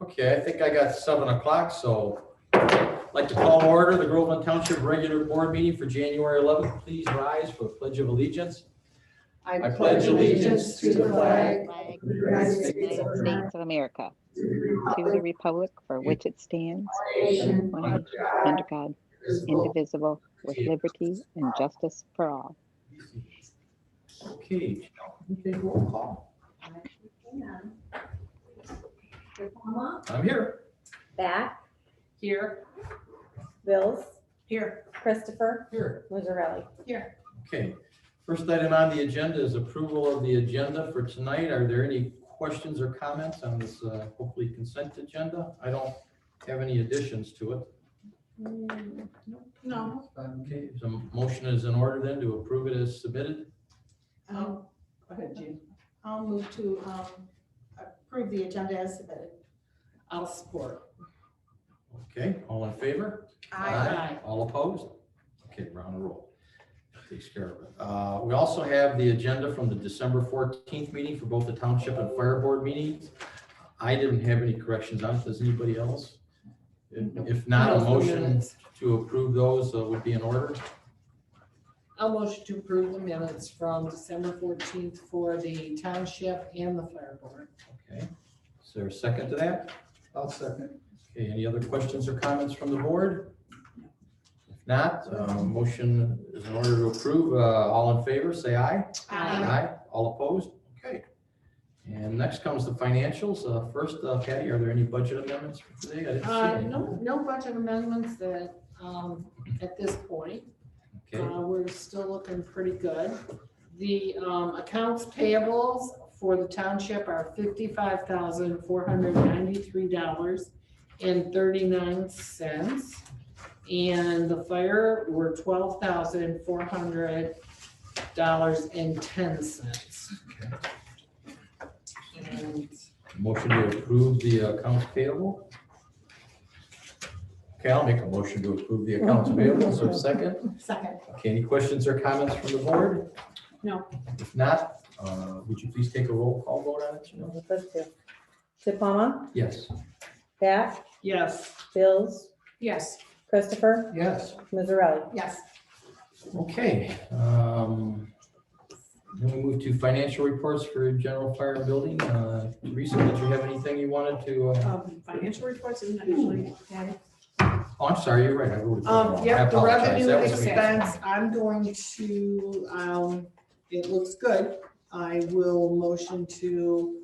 Okay, I think I got 7 o'clock, so I'd like to call to order the Groveland Township regular board meeting for January 11th. Please rise for the Pledge of Allegiance. I pledge allegiance to the flag of the United States of America, to the republic for which it stands, one under God, indivisible, with liberty and justice for all. Okay, we take roll call. I'm here. Back, Here. Bills, Here. Christopher, Here. Mazzarelli. Here. Okay, first item on the agenda is approval of the agenda for tonight. Are there any questions or comments on this hopefully consent agenda? I don't have any additions to it. No. Okay, so motion is in order then to approve it as submitted. Go ahead, Jean. I'll move to approve the agenda as submitted. I'll support. Okay, all in favor? Aye. All opposed? Okay, we're on a roll. Takes care of it. We also have the agenda from the December 14th meeting for both the township and fire board meetings. I didn't have any corrections on it. Does anybody else? If not, a motion to approve those would be in order. I'll motion to approve the minutes from December 14th for the township and the fire board. Okay, is there a second to that? I'll second. Okay, any other questions or comments from the board? If not, motion is in order to approve. All in favor, say aye. Aye. All opposed? Okay. And next comes the financials. First, Patty, are there any budget amendments for today? I didn't see any. No budget amendments that, at this point. Okay, We're still looking pretty good. The accounts payables for the township are $55,493.39. And the fire were $12,400.10. okay. And Motion to approve the accounts payable. Okay, I'll make a motion to approve the accounts payable. So second. Second. Okay, any questions or comments from the board? No. If not, would you please take a roll call vote on it? Janelle? First two. Tupama, Yes. Back, yes. Bills, Yes. Christopher, Yes. Mazzarelli. Yes. Okay. Then we move to financial reports for general fire and building. Teresa, did you have anything you wanted to? Financial reports isn't actually, Patty? Oh, I'm sorry, you're right. I wrote it down wrong. I Yep, the apologize. revenue That was me. expense, I'm going to, it looks good. I will motion to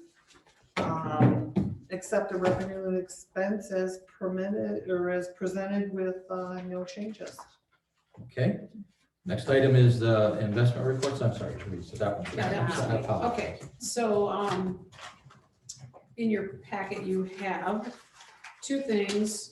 accept the revenue and expense as permitted or as presented with no changes. Okay. Next item is the investment reports. I'm sorry, Teresa. That one. Yeah, that was I apologize. Okay, so in your packet, you have two things.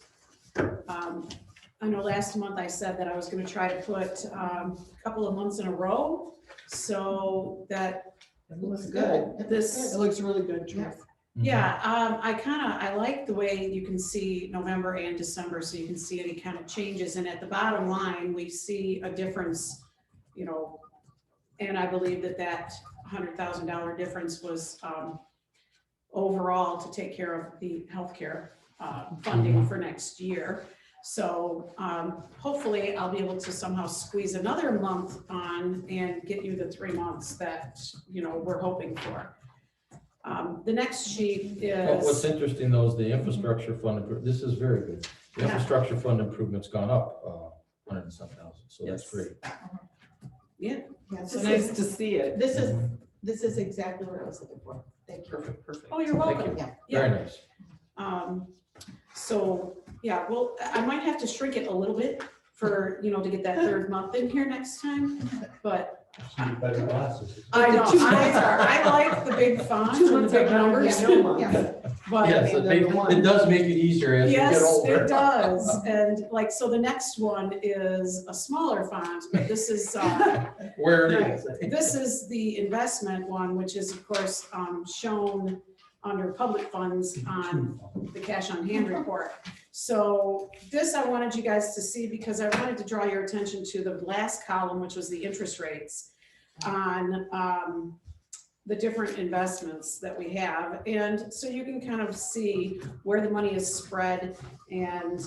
I know last month I said that I was gonna try to put a couple of months in a row, so that It looks good. this, It looks really good, Truth. yeah, I like the way you can see November and December, so you can see any kind of changes, and at the bottom line, we see a difference, you know, and I believe that $100,000 difference was overall to take care of the healthcare funding for next year. So hopefully I'll be able to somehow squeeze another month on and get you the 3 months that, you know, we're hoping for. The next sheet Well, what's is, interesting though is the infrastructure fund. This is very good. The Yeah. infrastructure fund improvement's gone up 100 and some thousand. So that's Yes. great. yeah, It's nice to see it. This is exactly what I was looking for. Thank you. Perfect. Perfect. oh, you're Thank welcome. you. Yeah. Very nice. So, yeah, well, I might have to shrink it a little bit for, you know, to get that third month in here next time, but Better glasses. I know, I like the big fonts and the big numbers. Yeah. But Yes, it does make it easier as you get yes, older. it does. And like, so the next one is a smaller font, but this is, Where it is. this is the investment one, which is of course shown under public funds on the cash on hand report. So this I wanted you guys to see because I wanted to draw your attention to the last column, which was the interest rates on the different investments that we have. And so you can kind of see where the money is spread and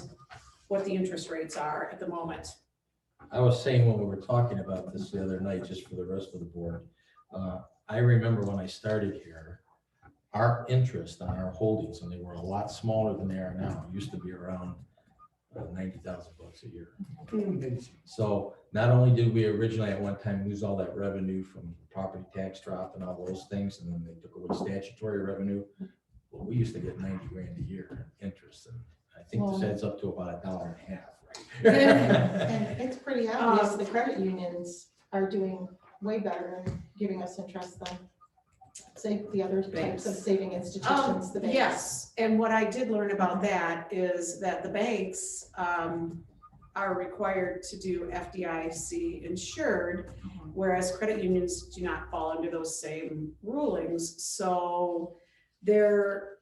what the interest rates are at the moment. I was saying when we were talking about this the other night, just for the rest of the board, I remember when I started here, our interest on our holdings, and they were a lot smaller than they are now, used to be around $90,000 a year. So not only did we originally at one time lose all that revenue from property tax drop and all those things, and then they took away statutory revenue, well, we used to get 90 grand a year interest, and I think this adds up to about $1.50, right? And it's pretty obvious the credit unions are doing way better in giving us interest than, say, the other types of saving institutions, the banks. Yes, and what I did learn about that is that the banks are required to do FDIC insured, whereas credit unions do not fall under those same rulings. So they're,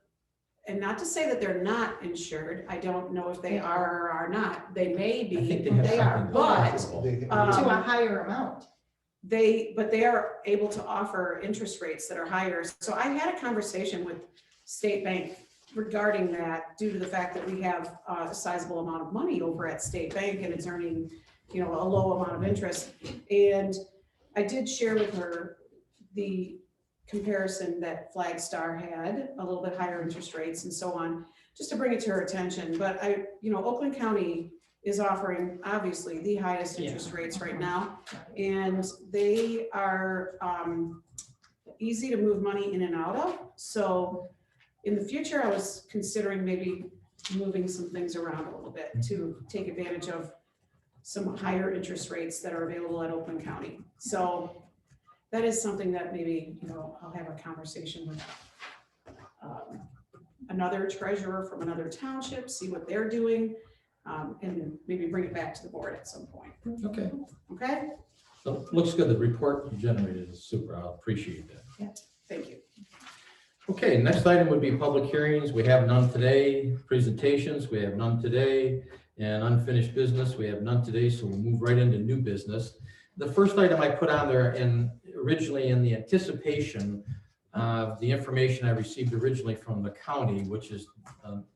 and not to say that they're not insured, I don't know if they are or are not, they may I think be, they have They are, something but, comparable. To a higher amount. but they are able to offer interest rates that are higher. So I had a conversation with State Bank regarding that, due to the fact that we have a sizable amount of money over at State Bank and it's earning, you know, a low amount of interest. And I did share with her the comparison that Flagstar had, a little bit higher interest rates and so on, just to bring it to her attention. But you know, Oakland County is offering obviously the highest interest rates right now. And they are easy to move money in and out of. So in the future, I was considering maybe moving some things around a little bit to take advantage of some higher interest rates that are available at Oakland County. So that is something that maybe, you know, I'll have a conversation with another treasurer from another township, see what they're doing, and maybe bring it back to the board at some point. Okay, Okay? so looks good. The report you generated is super. I appreciate that. Thank you. Okay, next item would be public hearings. We have none today. Presentations, we have none today. And unfinished business, we have none today, so we'll move right into new business. The first item I put on there, and originally in the anticipation of the information I received originally from the county, which is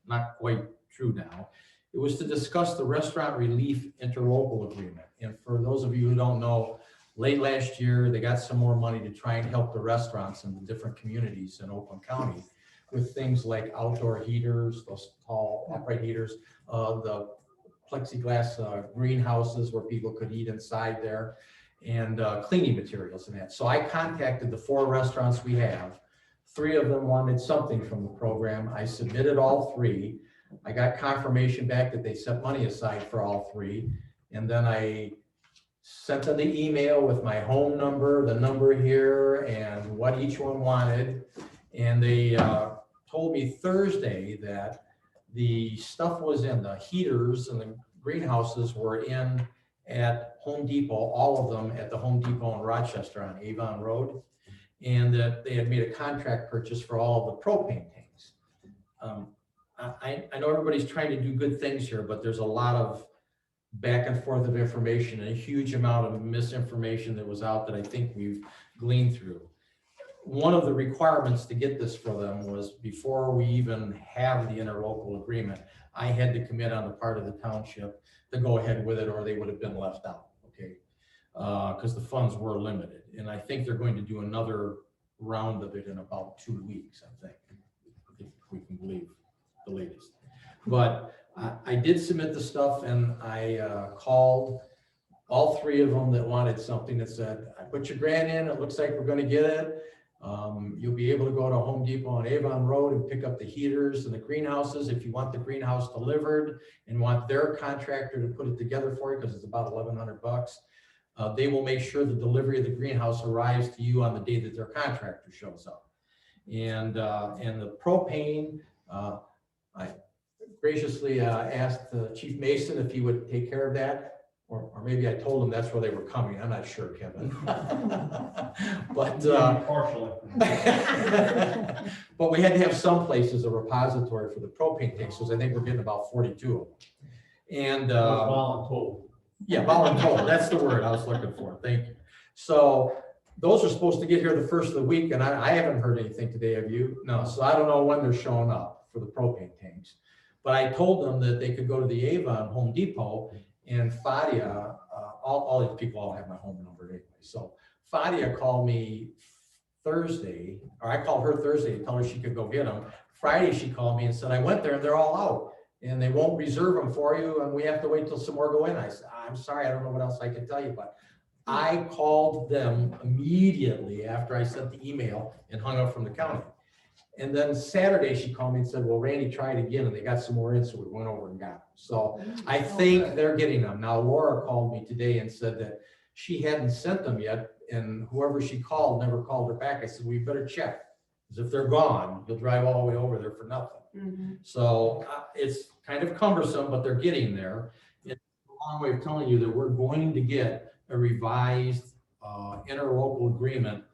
not quite true now, it was to discuss the restaurant relief interlocal agreement. And for those of you who don't know, late last year, they got some more money to try and help the restaurants in the different communities in Oakland County with things like outdoor heaters, those tall upright heaters, the plexiglass greenhouses where people could eat inside there, and cleaning materials and that. So I contacted the 4 restaurants we have. 3 of them wanted something from the program. I submitted all 3. I got confirmation back that they set money aside for all 3. And then I sent them the email with my home number, the number here, and what each one wanted. And they told me Thursday that the stuff was in, the heaters and the greenhouses were in at Home Depot, all of them at the Home Depot in Rochester on Avon Road. And that they had made a contract purchase for all of the propane tanks. I know everybody's trying to do good things here, but there's a lot of back and forth of information and a huge amount of misinformation that was out that I think we've gleaned through. One of the requirements to get this for them was before we even have the interlocal agreement, I had to commit on the part of the township to go ahead with it, or they would have been left out, okay? Because the funds were limited. And I think they're going to do another round of it in about 2 weeks, I think, if we can believe the latest. But I did submit the stuff, and I called all 3 of them that wanted something that said, I put your grant in, it looks like we're gonna get it. You'll be able to go to Home Depot on Avon Road and pick up the heaters and the greenhouses. If you want the greenhouse delivered and want their contractor to put it together for you, because it's about $1,100, they will make sure the delivery of the greenhouse arrives to you on the day that their contractor shows up. And the propane, I graciously asked Chief Mason if he would take care of that. Or maybe I told him that's where they were coming. I'm not sure, Kevin. But Partially. but we had to have some place as a repository for the propane tanks, because I think we're getting about 42 of them. And Voluntold. yeah, voluntold, that's the word I was looking for. Thank you. So those are supposed to get here the first of the week, and I haven't heard anything today, have you? No, so I don't know when they're showing up for the propane tanks. But I told them that they could go to the Avon Home Depot, and Fadia, all these people all have my home number anyway. So Fadia called me Thursday, or I called her Thursday to tell her she could go get them. Friday, she called me and said, I went there and they're all out and they won't reserve them for you and we have to wait till some more go in. I said, I'm sorry, I don't know what else I can tell you, but I called them immediately after I sent the email and hung up from the county. And then Saturday, she called me and said, well, Randy tried again and they got some more in, so we went over and got them. So I think they're getting them. Now, Laura called me today and said that she hadn't sent them yet, and whoever she called never called her back. I said, we better check, because if they're gone, you'll drive all the way over there for nothing. Mhm. So it's kind of cumbersome, but they're getting there. It's a long way of telling you that we're going to get a revised interlocal agreement,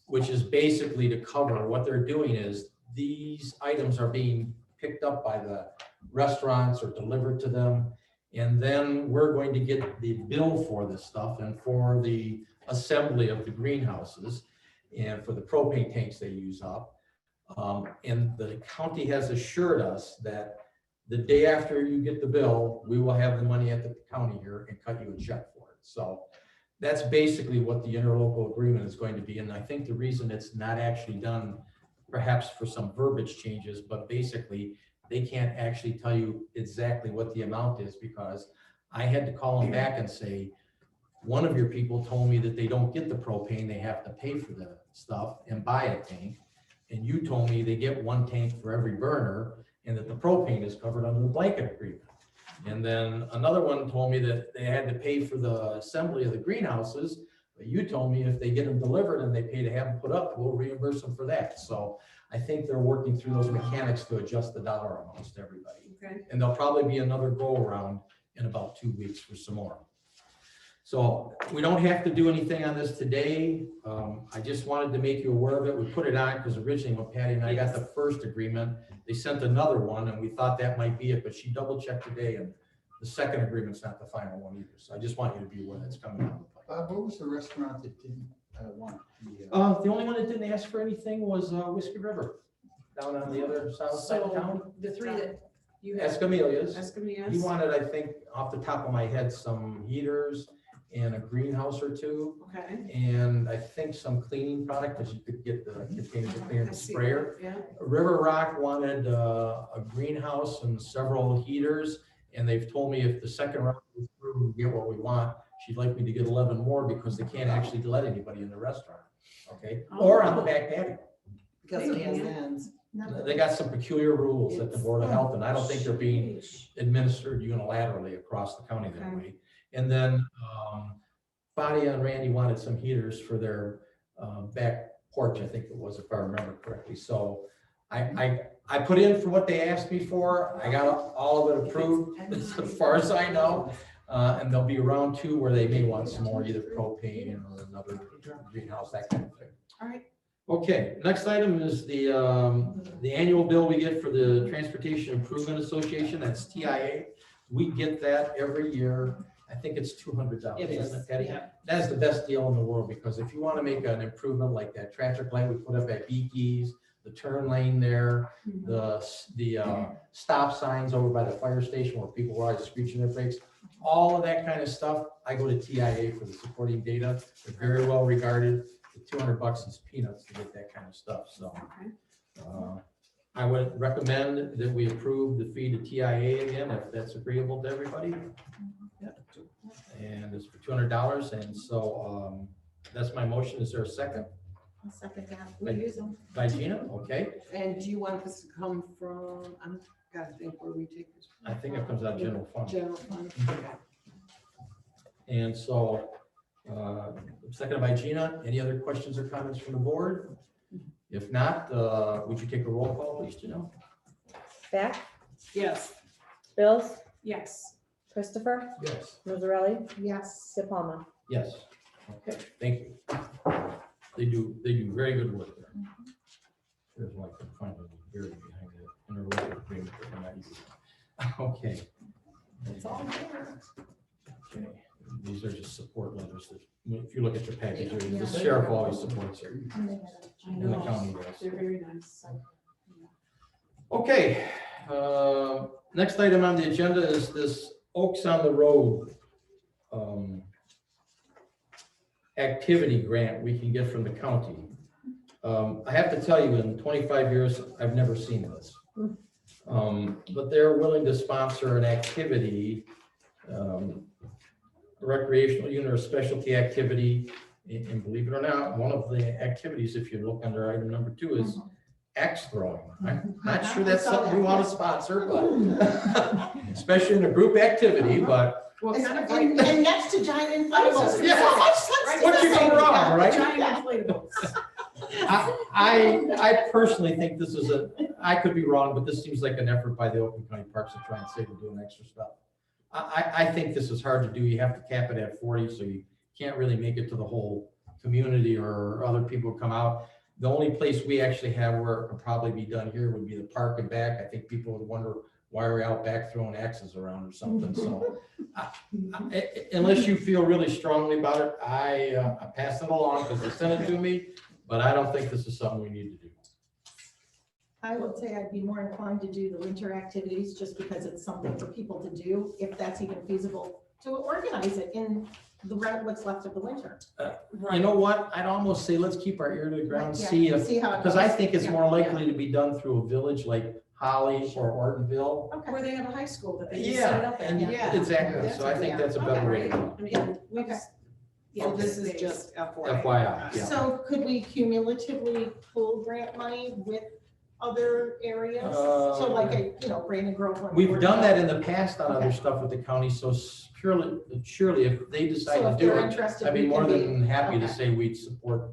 which is basically to cover what they're doing is these items are being picked up by the restaurants or delivered to them. And then we're going to get the bill for this stuff and for the assembly of the greenhouses and for the propane tanks they use up. And the county has assured us that the day after you get the bill, we will have the money at the county here and cut you a check for it. So that's basically what the interlocal agreement is going to be. And I think the reason it's not actually done, perhaps for some verbiage changes, but basically they can't actually tell you exactly what the amount is, because I had to call them back and say, one of your people told me that they don't get the propane, they have to pay for the stuff and buy a tank. And you told me they get one tank for every burner and that the propane is covered under the blanket agreement. And then another one told me that they had to pay for the assembly of the greenhouses, but you told me if they get them delivered and they pay to have them put up, we'll reimburse them for that. So I think they're working through those mechanics to adjust the dollar amounts to everybody. Okay. And there'll probably be another go around in about 2 weeks for some more. So we don't have to do anything on this today. I just wanted to make you aware of it. We put it on because originally when Patty and I got the first agreement, they sent another one and we thought that might be it, but she double checked today and the second agreement's not the final one either. So I just want you to be aware that's coming down the pipe. Bob, what was the restaurant that didn't want the? The only one that didn't ask for anything was Whiskey River down on the other south side of town. So the three that you have. Escamillas. He Escamillas. wanted, I think, off the top of my head, some heaters and a greenhouse or two. Okay. And I think some cleaning product, because you could get the container to clean I the see. sprayer. Yeah. River Rock wanted a greenhouse and several heaters. And they've told me if the second round goes through, we get what we want, she'd like me to get 11 more because they can't actually let anybody in the restaurant. Okay, or on the back patio. Because of his hands. They got some peculiar rules at the Board of Health, and I don't think they're being administered unilaterally across the county that Okay. way. And then Fadia and Randy wanted some heaters for their back porch, I think it was, if I remember correctly. So I put in for what they asked me for. I got all of it approved as far as I know. And there'll be around two where they may want some more, either propane or another greenhouse, that kind of thing. All right. Okay, next item is the annual bill we get for the Transportation Improvement Association, that's TIA. We get that every year. I think it's $200, It is, isn't it, Patty? yeah. That's the best deal in the world, because if you want to make an improvement like that traffic light we put up at Beaky's, the turn lane there, the stop signs over by the fire station where people were always screeching their brakes, all of that kind of stuff, I go to TIA for the supporting data. They're very well regarded. The $200 is peanuts to get that kind of stuff. So I would recommend that we approve the fee to TIA again, if that's agreeable to everybody. And it's for $200. And so that's my motion. Is there a second? I'll second that. We use them. By Gina? Okay. And do you want this to come from, I'm gotta think where we take this. I think it comes out of general fund. General fund. And so, seconded by Gina. Any other questions or comments from the board? If not, would you take a roll call, please, Gina? Beck, Yes. Bills, Yes. Christopher, Yes. Mazzarelli, Yes. De Palma. Yes. Okay, thank you. They do very good work there. There's like a kind of very behind the interlocal agreement that we're not using. Okay. It's all there. Okay. These are just support letters that, if you look at your package, the Yeah. sheriff always supports it. And they had a- I And the know, county does. they're very nice. Okay, next item on the agenda is this Oaks on the Road activity grant we can get from the county. I have to tell you, in 25 years, I've never seen this. But they're willing to sponsor an activity, a recreational unit or specialty activity. And believe it or not, one of the activities, if you look under item number 2, is axe throwing. I'm not sure that's something we want to sponsor, but especially in a group activity, but Well, And, kind of and, like. and next to giant inflatables. Yeah. Right. What you go wrong, right? Giant inflatables. I personally think this is I could be wrong, but this seems like an effort by the Oakland County Parks to try and save and doing extra stuff. I think this is hard to do. You have to cap it at 40, so you can't really make it to the whole community or other people come out. The only place we actually have where it could probably be done here would be the park and back. I think people would wonder why are we out back throwing axes around or something, so. Unless you feel really strongly about it, I pass it along because they sent it to me, but I don't think this is something we need to do. I would say I'd be more inclined to do the winter activities just because it's something for people to do, if that's even feasible, to organize it in what's left of the winter. You know what? I'd almost say, let's keep our ear to the ground, Yeah, see if, see how it because I goes. think it's Yeah, more likely to be done through a village like Holly or Ortonville. Okay. Where they have a high school that they can set it Yeah, up at. and Yeah. exactly. So I think that's a better way to go. I mean, we Okay. just. So this is just FYI. FYI, yeah. So could we cumulatively pull grant money with other areas? So like Brandon Groveland. We've done that in the the past on other Okay. stuff with the county, so surely if they decide So to if do they're it, interested, I'd be we more can be- than happy to okay. say we'd support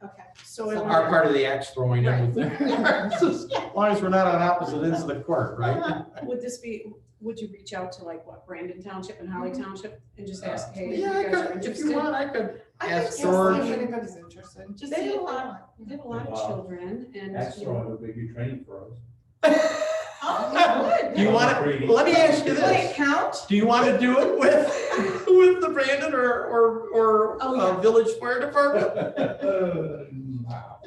Okay. So So our part of the axe throwing in with Right. there. As long as we're not on opposite ends of the court, right? would you reach out to like what, Brandon Township and Holly Township and just ask, hey, if you Yeah, I guys are could, if interested? you want, I could I could ask ask George. If anybody's interested. Just They see did if a they lot. did a lot of Wow. children and. That's you know, throwing a big training for us. Oh, Do you want to, let me ask you Would it this. count? Do you want to do it with the Brandon or Oh, yeah. Village Fire Department? Wow.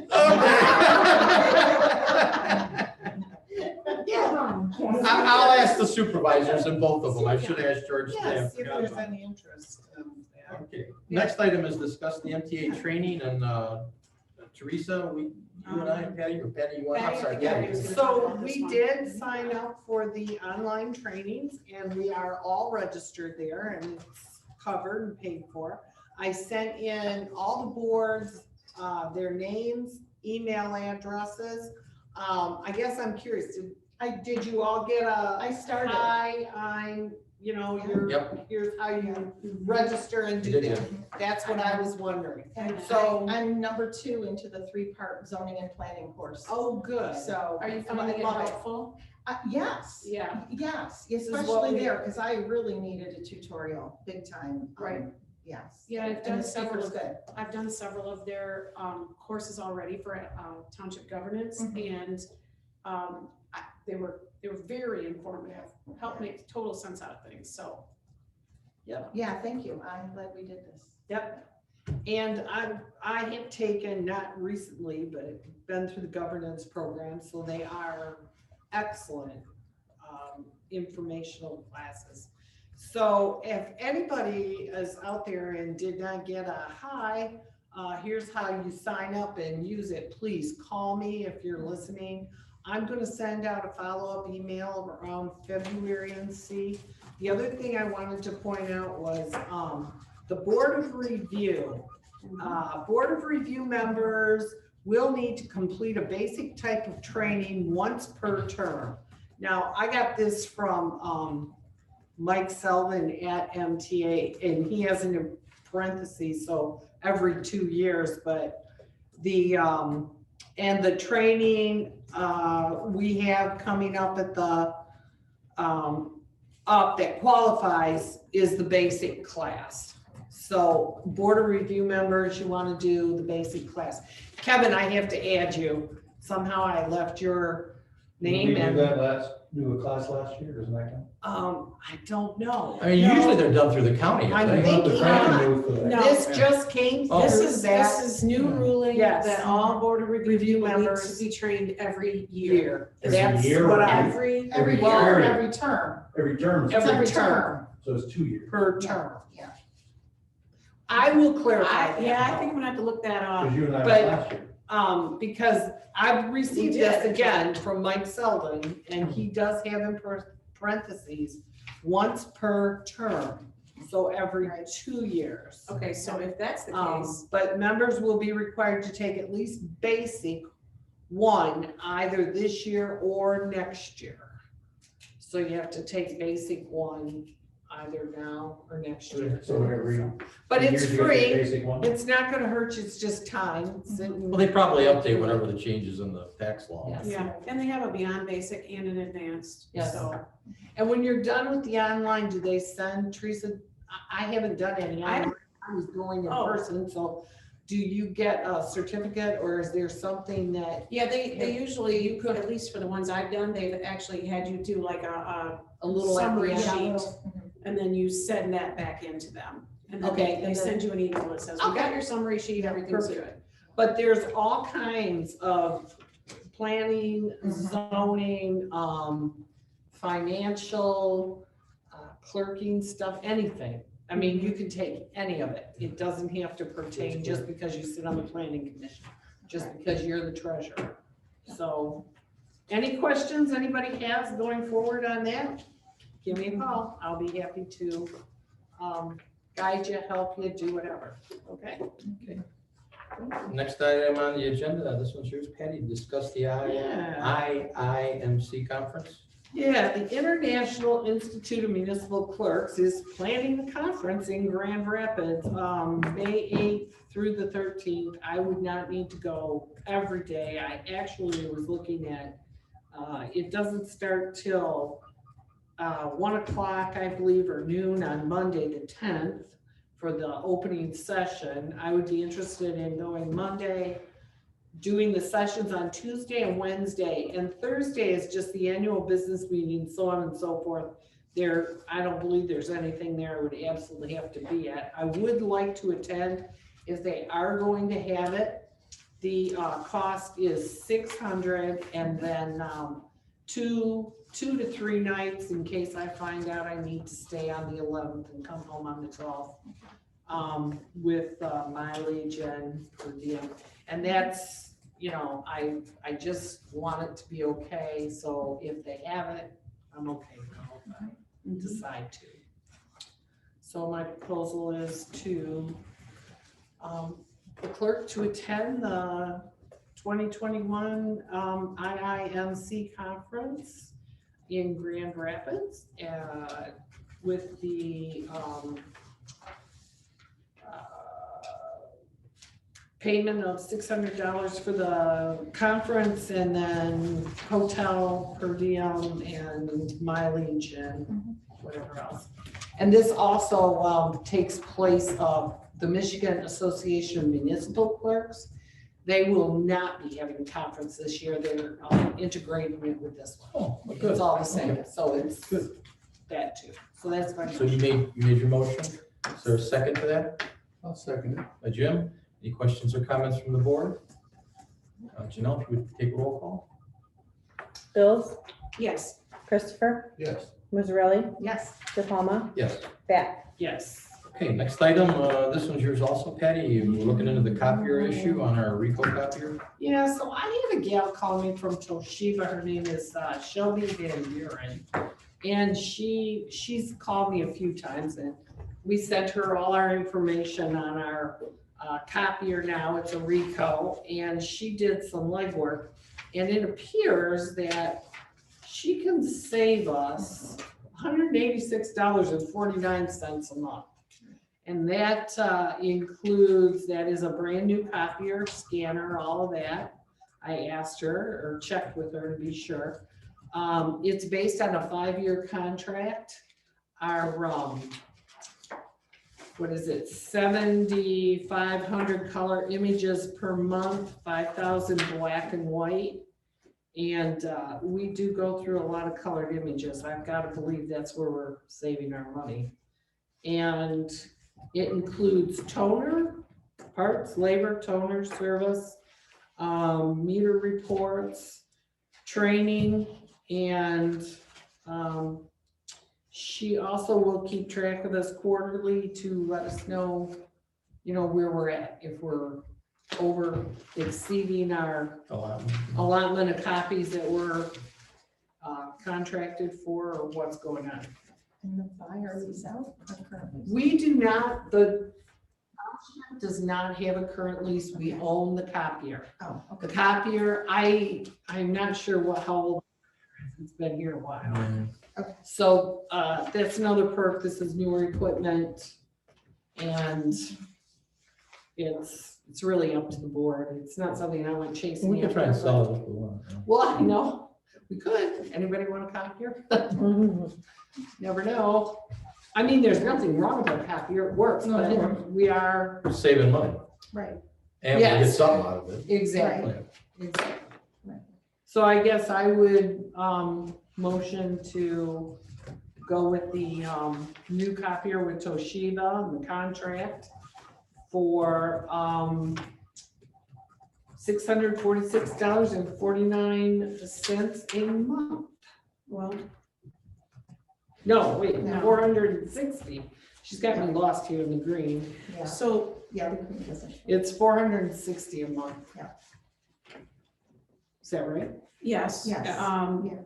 Yeah. I'll ask the supervisors in both of them. I should ask George. Yes, Stamp. if there's any interest. Yeah. Okay, next item is discuss the MTA training and Teresa, you and I, Patty, or Patty, you want, I'm Patty, I sorry, think Gabby. Patty was gonna- So we did sign up for the online trainings and we are all registered there and it's covered and paid for. I sent in all the boards, their names, email addresses. I guess I'm curious, did you all get a? I started. Hi, I'm, Yep. here's how you register and do You did that. That's what I was wondering. And So- I'm number 2 into the 3-part zoning and planning course. Oh, good. So. Are you and finding I it love it. helpful? Yes. Yeah. Yes, is what especially we- there, because I really needed a tutorial, big time. Right. Yes. Yeah, I've And done the several speaker's good. I've done several of their courses already for township governance and they were very informative, helped make total sense out of things, so. Yeah, thank you. I'm glad we did this. Yep. And I have taken, not recently, but been through the governance program, so they are excellent informational classes. So if anybody is out there and did not get a hi, here's how you sign up and use it, please call me if you're listening. I'm gonna send out a follow-up email around February and see. The other thing I wanted to point out was the Board of Review. Board of Review members will need to complete a basic type of training once per term. Now, I got this from Mike Selvin at MTA, and he has in parentheses, so every 2 years, but the training we have coming up at the that qualifies is the basic class. So Board of Review members, you want to do the basic class. Kevin, I have to add you. Somehow I left your name Did we and, do a class last year, doesn't that count? I don't know. I mean, No, usually they're done through the county, I I think. think- The training was for that. No. This just came Oh. This through is that new ruling Yes. that all board of review Review people need members. to be trained every year. year. Every That's year what or I, Every, Every year, year. every term. Every term, Every every term. term, so it's 2 years. per term. I will clarify that. yeah, I think I'm gonna have to look that up. Because you and I But- was last year. Because I've received We this did. again from Mike Selden, and he does have in parentheses, once per term, so every 2 years. Okay, so if that's the case, But members will be required to take at least basic one, either this year or next year. So you have to take basic one either now or next year. So every. But it's years you get the free, Basic one. it's not gonna hurt you, it's just time. Sit and- Well, they probably update whatever the changes in the tax law. Yes. yeah, and they have a beyond basic and an advanced, Yes. so. And when you're done with the online, do they send, Teresa, I haven't done any, I was going in Oh. person, so do you get a certificate or is there something that, Yeah, they usually, you could, at least for the ones I've done, they've actually had you do like a a little summary at the end? sheet, and then you send that back into them. And then Okay, they and then- send you an email that says, we got Okay. your summary sheet, everything's Perfect. good. But there's all kinds of planning, Mm-hmm. zoning, financial, clerking stuff, anything. I mean, you can take any of it. It doesn't have to pertain just because you sit on the planning commission, just because you're the treasurer. So, any questions anybody has going forward on that? Give me a call. I'll be happy to, guide you, help you, do whatever. Okay? Next item on the agenda, this one's yours, Patty, discuss the Yeah. IIMC conference. Yeah, the International Institute of Municipal Clerks is planning the conference in Grand Rapids, May 8th through the 13th. I would not need to go every day. I actually was looking at, it doesn't start till 1 o'clock, I believe, or noon on Monday the 10th for the opening session. I would be interested in going Monday, doing the sessions on Tuesday and Wednesday, and Thursday is just the annual business meeting, so on and so forth. There, I don't believe there's anything there I would absolutely have to be at. I would like to attend if they are going to have it. The cost is $600, and then 2 to 3 nights in case I find out I need to stay on the 11th and come home on the 12th, with mileage and per diem. And that's, you know, I just want it to be okay, so if they have it, I'm okay with it, decide to. So my proposal is to, the clerk to attend the 2021 IIMC conference in Grand Rapids, with the payment of $600 for the conference, and then hotel per diem and mileage and whatever else. And this also takes place of the Michigan Association of Municipal Clerks. They will not be having a conference this year. They're integrating it with this one. Oh, It's all the same, so it's Good. that too. So that's my. So you made your motion. Is there a second to that? I'll second it. By Jim? Any questions or comments from the board? Janelle, if you would take a roll call? Bills, Yes, Christopher, Yes. Mazzarelli, Yes, DePalma, Yes. Bat. Yes. Okay, next item, this one's yours also, Patty. We're looking into the copier issue on our Rico copier. Yeah, so I had a gal call me from Toshiba. Her name is Shelby Van Buren. And she's called me a few times, and we sent her all our information on our copier now. It's a Rico, and she did some legwork. And it appears that she can save us $186.49 a month. And that includes, that is a brand new copier, scanner, all of that. I asked her, or checked with her to be sure. It's based on a 5-year contract. Our, what is it, 7,500 color images per month, 5,000 black and white. And we do go through a lot of colored images. I've got to believe that's where we're saving our money. And it includes toner, parts, labor, toner, service, meter reports, training, and she also will keep track of us quarterly to let us know, where we're at, if we're over exceeding our allotment of copies that we're contracted for, or what's going on. And the buyer lease out or current lease? We do not, the township does not have a current lease. We own the copier. Oh, The okay. copier, I'm not sure how old it is. It's been here a while. Okay. So that's another perk. This is newer equipment. And it's really up to the board. It's not something I went chasing. We could try and after, sell but- it if we want. Well, I know, we could. Anybody want a copier? Never know. I mean, there's nothing wrong with a copier. It works, No, it works. but we are. We're saving money Right. and we get Yes. something out of it. Exactly. Yeah. Exactly. Right. So I guess I would motion to go with the new copier with Toshiba and the contract for $646.49 a month. Well, No, wait, No. 460. She's got me lost here in the green. yeah, So, yeah, the green doesn't show. It's 460 a month. Yeah. Is that right? yes. Yes. Yeah.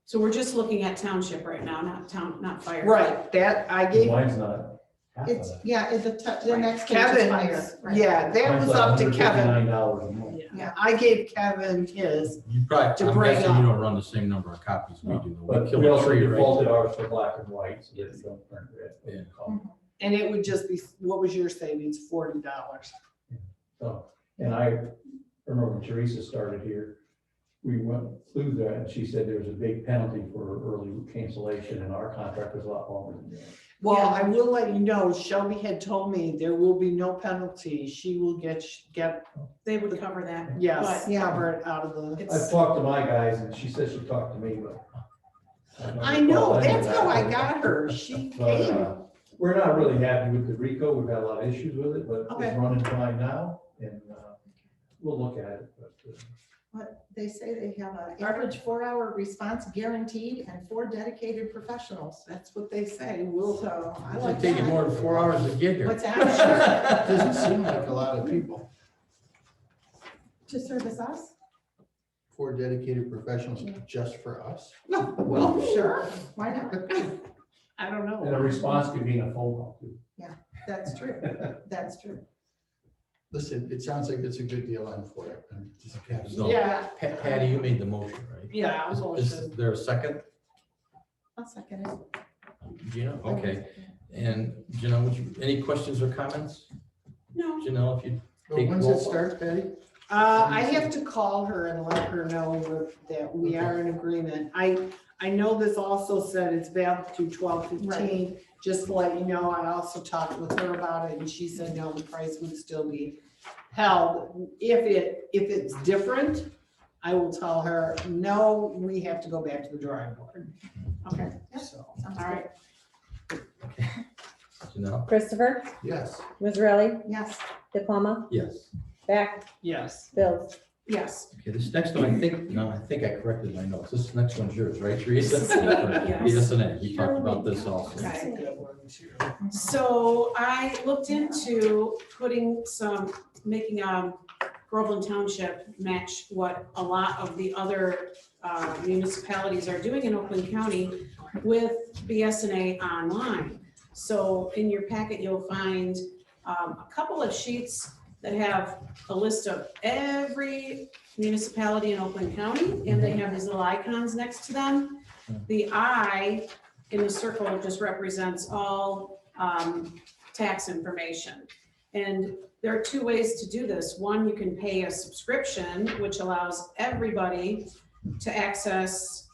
So we're just looking at township right now, not fire. Right, that I gave Mine's not half of It's, that. yeah, the next page is fire. Kevin's, right. yeah, that Mine's was like up to Kevin. $159 a month. Yeah, I gave Kevin his, You probably, To I'm bring guessing up- you don't run the same number of copies we do. But kill we a also tree, right? defaulted ours to black and white, so that we don't print red. Yeah. and it would just be, what was your savings? $40. So, and I remember when Teresa started here, we went through that and she said there was a big penalty for early cancellation and our contract was a lot longer than that. Well, Yeah. I will let you know, Shelby had told me there will be no penalty. She will get, They would cover that. yes, But Yeah. cover it out of the. it's- I've talked to my guys and she said she talked to me, but. I know, that's how I got her. She But, came. we're not really happy with the RICO. We've had a lot of issues with it, but Okay. it's running fine now and, we'll look at it, but. But they say they have an average 4-hour response guaranteed and 4 dedicated professionals. That's what they say. We'll, So I It's like take you that. more than 4 hours to get here. What's that? Doesn't seem like a lot of people. To service us? 4 dedicated professionals just for us. well, sure. Why not? I don't And a know. response could be in a phone call too. That's true. That's true. Listen, it sounds like it's a good deal on for it. I'm just happy. So- Yeah, Patty, you made the motion, right? yeah, I was Is motion. there a second? I'll second it. Gina, okay. And Janelle, any questions or comments? No, Janelle, if you, But when's it start, Patty? I have to call her and let her know that we are in agreement. I know this also said it's valid through 12/15. Just to let you know, I also talked with her about it and she said, no, the price would still be held. If it's different, I will tell her, no, we have to go back to the drawing board. okay, So, Sounds all right. Janelle? Christopher, Yes. Missouri, Yes. Diploma, Yes. Beck, yes. Bills. Yes, Okay, this next one, I think I corrected my notes. This next one's yours, right, Teresa? Yes. Yes and A. We talked about this also. That's a good one too. so I looked into making Groveland Township match what a lot of the other municipalities are doing in Oakland County with BSNA online. So in your packet, you'll find a couple of sheets that have a list of every municipality in Oakland County, and they have these little icons next to them. The I in the circle just represents all tax information. And there are 2 ways to do this. One, you can pay a subscription, which allows everybody to access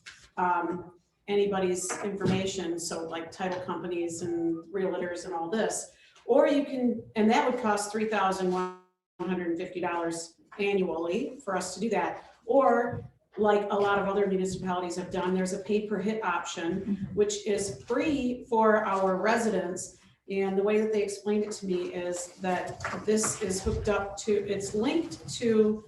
anybody's information, so like title companies and realtors and all this. Or you can, and that would cost $3,150 annually for us to do that. Or like a lot of other municipalities have done, there's a pay per hit option, which is free for our residents. And the way that they explained it to me is that this is hooked up to, it's linked to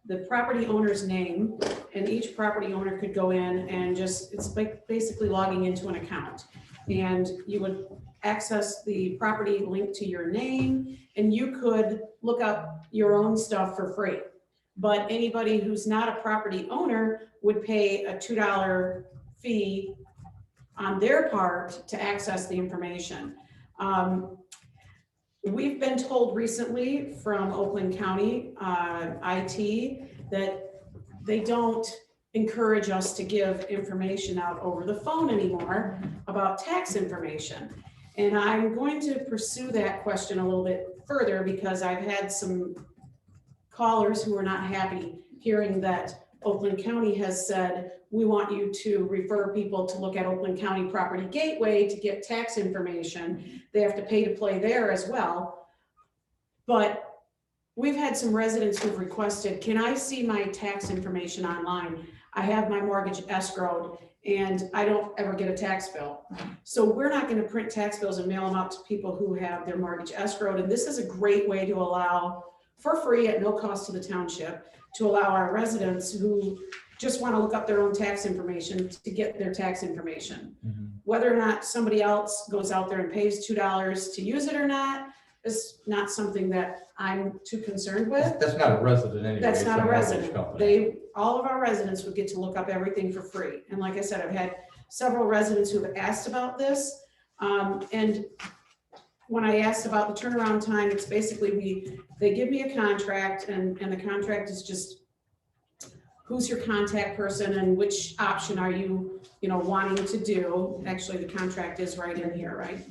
the property owner's name, and each property owner could go in and just, it's like basically logging into an account. And you would access the property linked to your name, and you could look up your own stuff for free. But anybody who's not a property owner would pay a $2 fee on their part to access the information. We've been told recently from Oakland County IT that they don't encourage us to give information out over the phone anymore about tax information. And I'm going to pursue that question a little bit further because I've had some callers who are not happy hearing that Oakland County has said, we want you to refer people to look at Oakland County Property Gateway to get tax information. They have to pay to play there as well. But we've had some residents who've requested, can I see my tax information online? I have my mortgage escrowed and I don't ever get a tax bill. So we're not going to print tax bills and mail them out to people who have their mortgage escrowed. And this is a great way to allow, for free at no cost to the township, to allow our residents who just want to look up their own tax information to get their tax information. Mm-hmm. Whether or not somebody else goes out there and pays $2 to use it or not is not something that I'm too concerned with. That's not a resident anyway. That's it's not a mortgage resident. company. All of our residents would get to look up everything for free. And like I said, I've had several residents who have asked about this. And when I asked about the turnaround time, it's basically they give me a contract and the contract is just who's your contact person and which option are you wanting to do. Actually, the contract is right in here, right?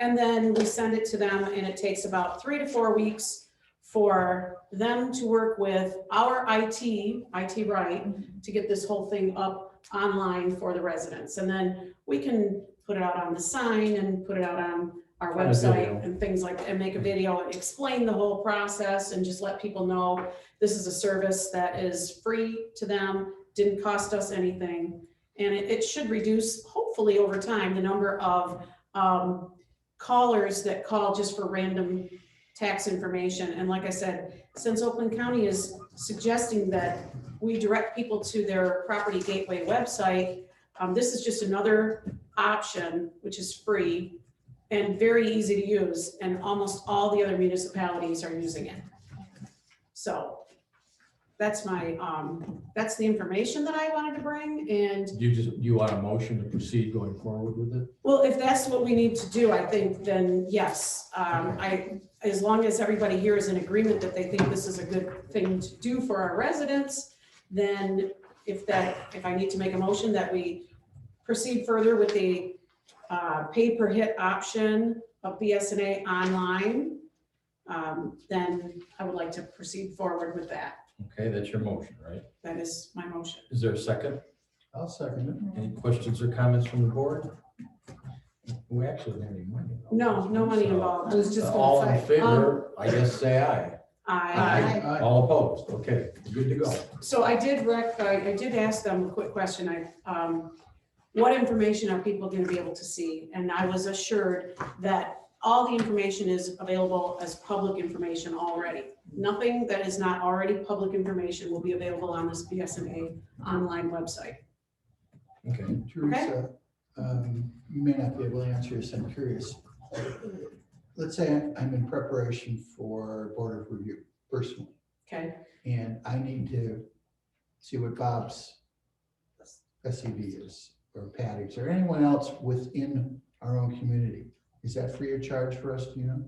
And then we send it to them and it takes about 3 to 4 weeks for them to work with our IT right, to get this whole thing up online for the residents. And then we can put it out on the sign and put it out on our website and things like that, and make a video and explain the whole process and just let people know this is a service that is free to them, didn't cost us anything. And it should reduce, hopefully over time, the number of callers that call just for random tax information. And like I said, since Oakland County is suggesting that we direct people to their Property Gateway website, this is just another option, which is free and very easy to use. And almost all the other municipalities are using it. So that's my, that's the information that I wanted to bring. And You want a motion to proceed going forward with it? well, if that's what we need to do, I think then yes. As long as everybody here is in agreement that they think this is a good thing to do for our residents, then if I need to make a motion that we proceed further with the pay per hit option of BSNA online, then I would like to proceed forward with that. Okay, that's your motion, right? That is my motion. Is there a second? I'll second it. Any questions or comments from the board? We actually don't have any money involved. No money So, involved. I was just all gonna in say, favor, I guess say aye. I All opposed, okay, good to go. So I did ask them a quick question. What information are people going to be able to see? And I was assured that all the information is available as public information already. Nothing that is not already public information will be available on this BSNA online website. Okay, Teresa, you may not be able to answer this, I'm curious. Let's say I'm in preparation for Board of Review personally, Okay, and I need to see what Bob's SEV is, or Patty's, or anyone else within our own community. Is that free of charge for us, do you know?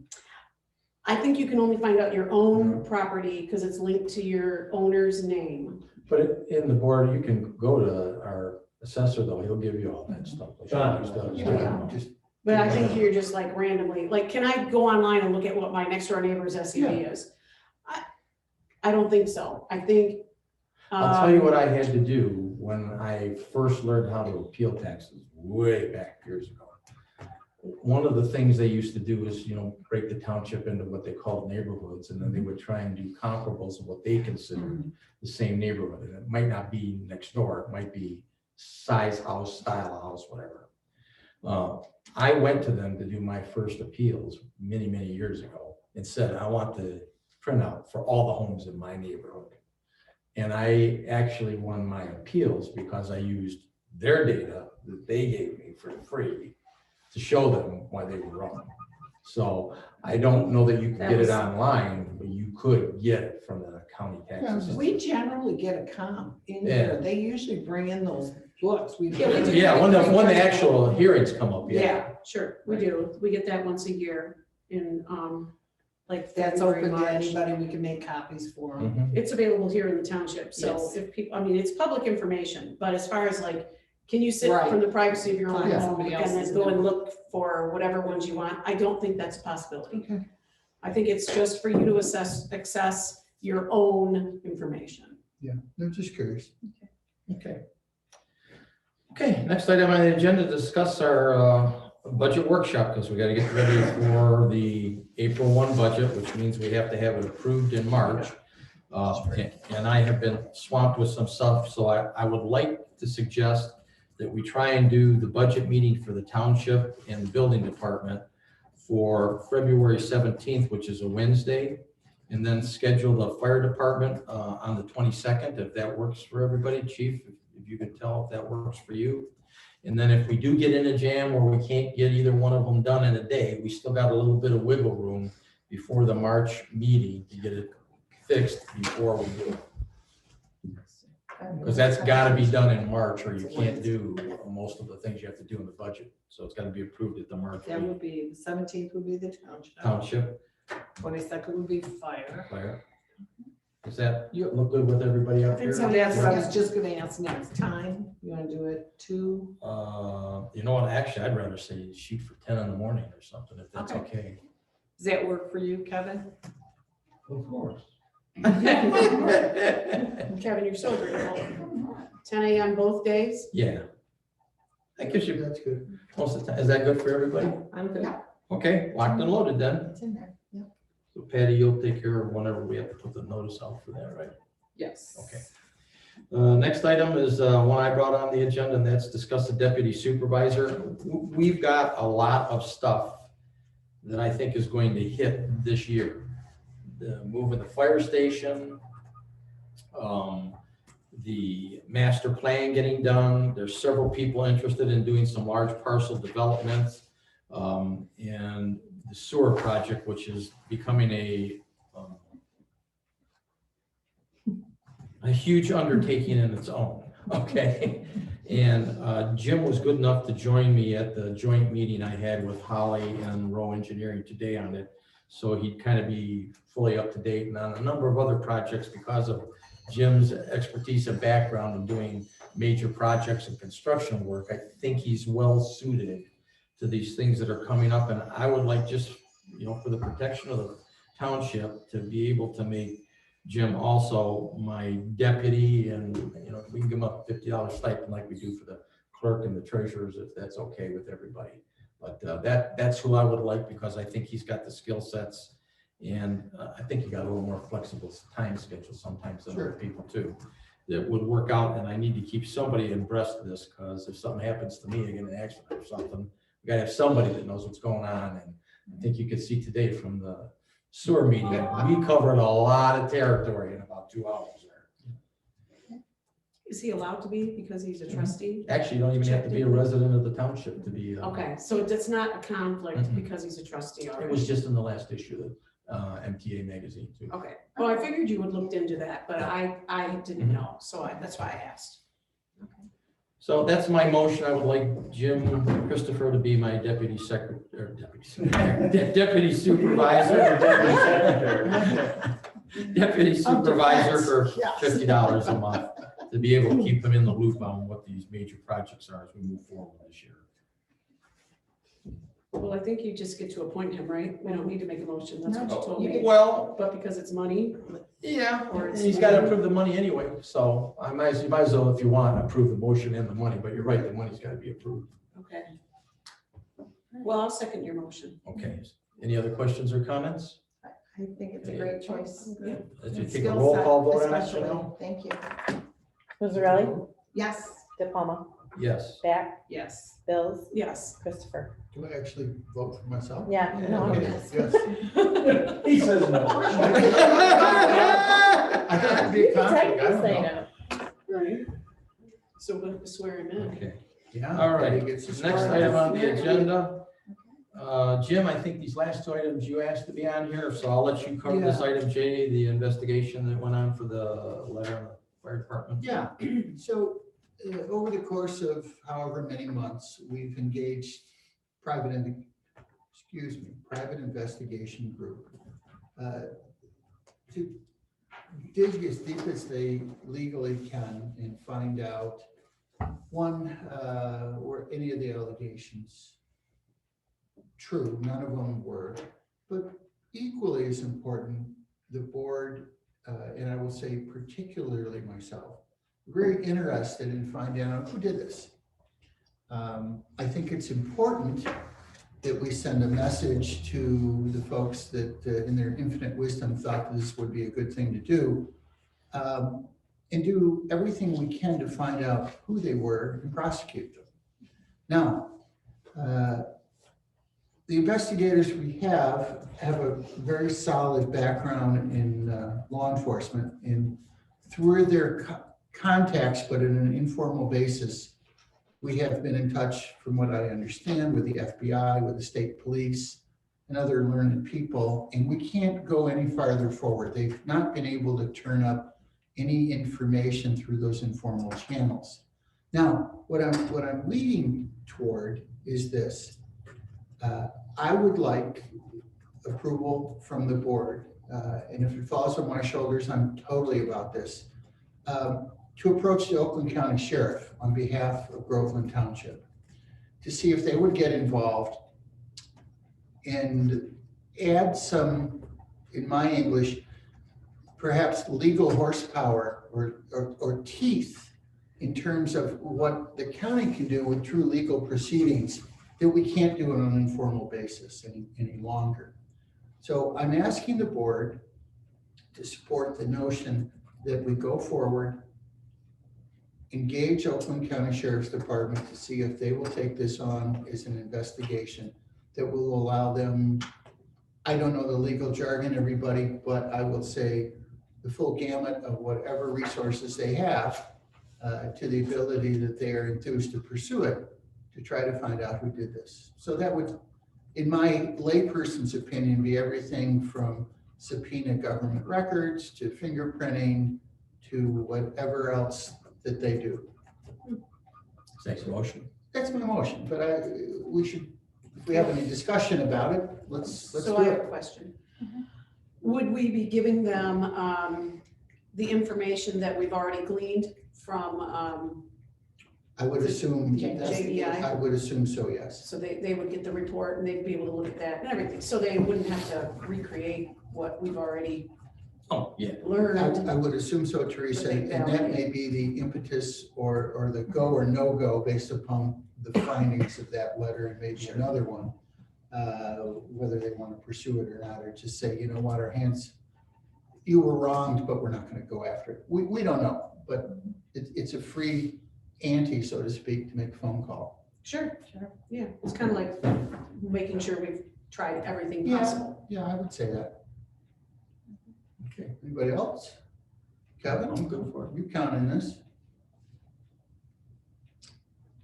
I think you can only find out your own property because it's linked to your owner's name. but in the board, you can go to our assessor though, he'll give you all that stuff. John. Yeah. Just, But I think you're just like randomly, like, can I go online and look at what my next door neighbor's SEV is? I don't think so. I think. I'll tell you what I had to do when I first learned how to appeal taxes way back years ago. one of the things they used to do is, break the township into what they called neighborhoods, and then they would try and do comparables of what they considered the same neighborhood. And it might not be next door, it might be size house, style house, whatever. I went to them to do my first appeals many, many years ago and said, I want the printout for all the homes in my neighborhood. And I actually won my appeals because I used their data that they gave me for free to show them why they were wrong. So I don't know that you can get it online, but you could get it from the county taxes. We generally get a comp in here. They usually bring in those books. Yeah, we do. Yeah, when the actual hearings come up, yeah. Yeah, sure, we do. We get that once a year in, like That's February, open to March. anybody. We can make copies for them. Mhm. It's available here in the township, so Yes. if people, I mean, it's public information, but as far as like, can you sit Right. from the privacy of your own Find home somebody and else's then go and number. look for whatever ones you want? I don't think that's a possibility. Okay. I think it's just for you to access your own information. Yeah, I'm just curious. Okay. Okay, next item on the agenda, discuss our budget workshop, because we got to get ready for the April 1 budget, which means we have to have it approved in March. And I have been swamped with some stuff, so I would like to suggest that we try and do the budget meeting for the township and the building department for February 17th, which is a Wednesday, and then schedule the fire department on the 22nd, if that works for everybody. Chief, if you could tell if that works for you. And then if we do get in a jam where we can't get either one of them done in a day, we still got a little bit of wiggle room before the March meeting to get it fixed before we do it. Because that's got to be done in March, or you can't do most of the things you have to do in the budget. So it's got to be approved at the March That meeting. would be, the 17th would be the township. Township 22nd would be fire. fire. Does that look good with everybody up here? So that's what I was just gonna ask next time. You wanna do it 2? You know what, actually, I'd rather say shoot for 10 in the morning or something, if that's okay. Does that work for you, Kevin? Of course. Kevin, you're so agreeable. 10 a.m. both days? Yeah. That gives you That's good. most of the time. Is that good for everybody? I'm good. Okay, locked and loaded then. It's in there, yeah. So Patty, you'll take care of whenever we have to put the notice out for that, right? Yes. Okay. Next item is one I brought on the agenda, and that's discuss the deputy supervisor. We've got a lot of stuff that I think is going to hit this year. The move of the fire station, the master plan getting done. There's several people interested in doing some large parcel developments, and the sewer project, which is becoming a huge undertaking in its own, okay? And Jim was good enough to join me at the joint meeting I had with Holly and Rowe Engineering today on it. So he'd kind of be fully up to date, and on a number of other projects because of Jim's expertise and background in doing major projects and construction work. I think he's well suited to these things that are coming up, and I would like, just, for the protection of the township, to be able to make Jim also my deputy, and, we can give him a $50 stipend like we do for the clerk and the treasurers, if that's okay with everybody. But that's who I would like, because I think he's got the skill sets, and I think he got a little more flexible time schedule sometimes than other people too, that would work out. And I need to keep somebody abreast of this, because if something happens to me, I get an accident or something, we gotta have somebody that knows what's going on. And I think you could see today from the sewer meeting, we covered a lot of territory in about 2 hours there. Is he allowed to be because he's a trustee? Actually, you don't even have to be a resident of the township to be. Okay, so it's not a conflict Mhm. because he's a trustee It already? was just in the last issue of MTA magazine too. Okay, well, I figured you would looked into that, but I didn't Mhm. know, so that's why I asked. So that's my motion. I would like Jim Christopher to be my deputy secretary, deputy supervisor. Deputy supervisor for $50 a month, to be able to keep them in the loop on what these major projects are as we move forward this year. Well, I think you just get to appoint him, right? We don't need to make a motion, that's what you told me. Well, But because it's money, yeah, Or it's- he's got to approve the money anyway, so you might as well, if you want, approve the motion and the money, but you're right, the money's got to be approved. okay. Well, I'll second your motion. Okay, any other questions or comments? I think it's a great choice. Yeah. Let's take a Skill roll set call vote on that, especially. Chanel? Thank you. Mazzarelli, Yes. DePalma, Yes. Back, Yes. Bills, Yes. Christopher. Do I actually vote for myself? Yeah, no, Okay, yes. yes. He says no. I thought it'd be a conflict, I don't Technically, know. no. Right. So we'll have to swear him in. Okay, Yeah. all right, he gets to next swear. item on the agenda. Jim, I think these last two items you asked to be on here, so I'll let you cover this item J, the investigation that went on for the letter on the fire department. Yeah, so over the course of however many months, we've engaged private investigation group to dig as deep as they legally can and find out, one, were any of the allegations true, none of them were, but equally as important, the board, and I will say particularly myself, very interested in finding out who did this. I think it's important that we send a message to the folks that in their infinite wisdom thought this would be a good thing to do, and do everything we can to find out who they were and prosecute them. Now, the investigators we have a very solid background in law enforcement, and through their contacts, but in an informal basis, we have been in touch, from what I understand, with the FBI, with the state police, and other learned people, and we can't go any farther forward. They've not been able to turn up any information through those informal channels. Now, what I'm leading toward is this. I would like approval from the board, and if it falls on my shoulders, I'm totally about this, to approach the Oakland County Sheriff on behalf of Groveland Township to see if they would get involved and add some, in my English, perhaps legal horsepower or teeth in terms of what the county can do with true legal proceedings that we can't do on an informal basis any longer. So I'm asking the board to support the notion that we go forward, engage Oakland County Sheriff's Department to see if they will take this on as an investigation that will allow them, I don't know the legal jargon, everybody, but I will say the full gamut of whatever resources they have to the ability that they are enthused to pursue it, to try to find out who did this. So that would, in my layperson's opinion, be everything from subpoena government records to fingerprinting to whatever else that they do. Thanks, motion. That's my motion, but we should, if we have any discussion about it, let's So do I have a it. question. Would we be giving them the information that we've already gleaned from, I would assume, JDI? I would assume so, yes. So they would get the report and they'd be able to look at that and everything. So they wouldn't have to recreate what we've already Oh, yeah. learned. I would assume so, Teresa, But they and that validate. may be the impetus or the go or no-go based upon the findings of that letter and maybe another one, whether they want to pursue it or not, or just say, you know what, our hands, you were wronged, but we're not going to go after it. We don't know, but it's a free ante, so to speak, to make a phone call. Sure. Yeah, it's kind of like making sure we've tried everything Yeah. possible. Yeah, I would say that. Okay, anybody else? Kevin? I'm good for it. You count in this?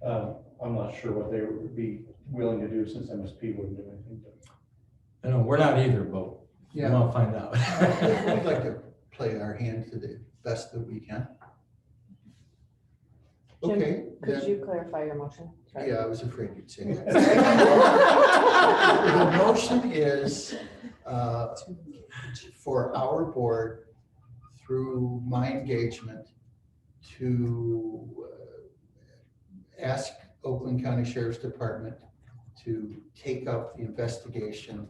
I'm not sure what they would be willing to do since MSP wouldn't do anything. I know, we're not either, but we Yeah. want to find out. We'd like to play our hand to the best that we can. Jim, Okay. Could then- you clarify your motion? Sorry. Yeah, I was afraid you'd say that. Sorry. The motion is for our board, through my engagement, to ask Oakland County Sheriff's Department to take up the investigation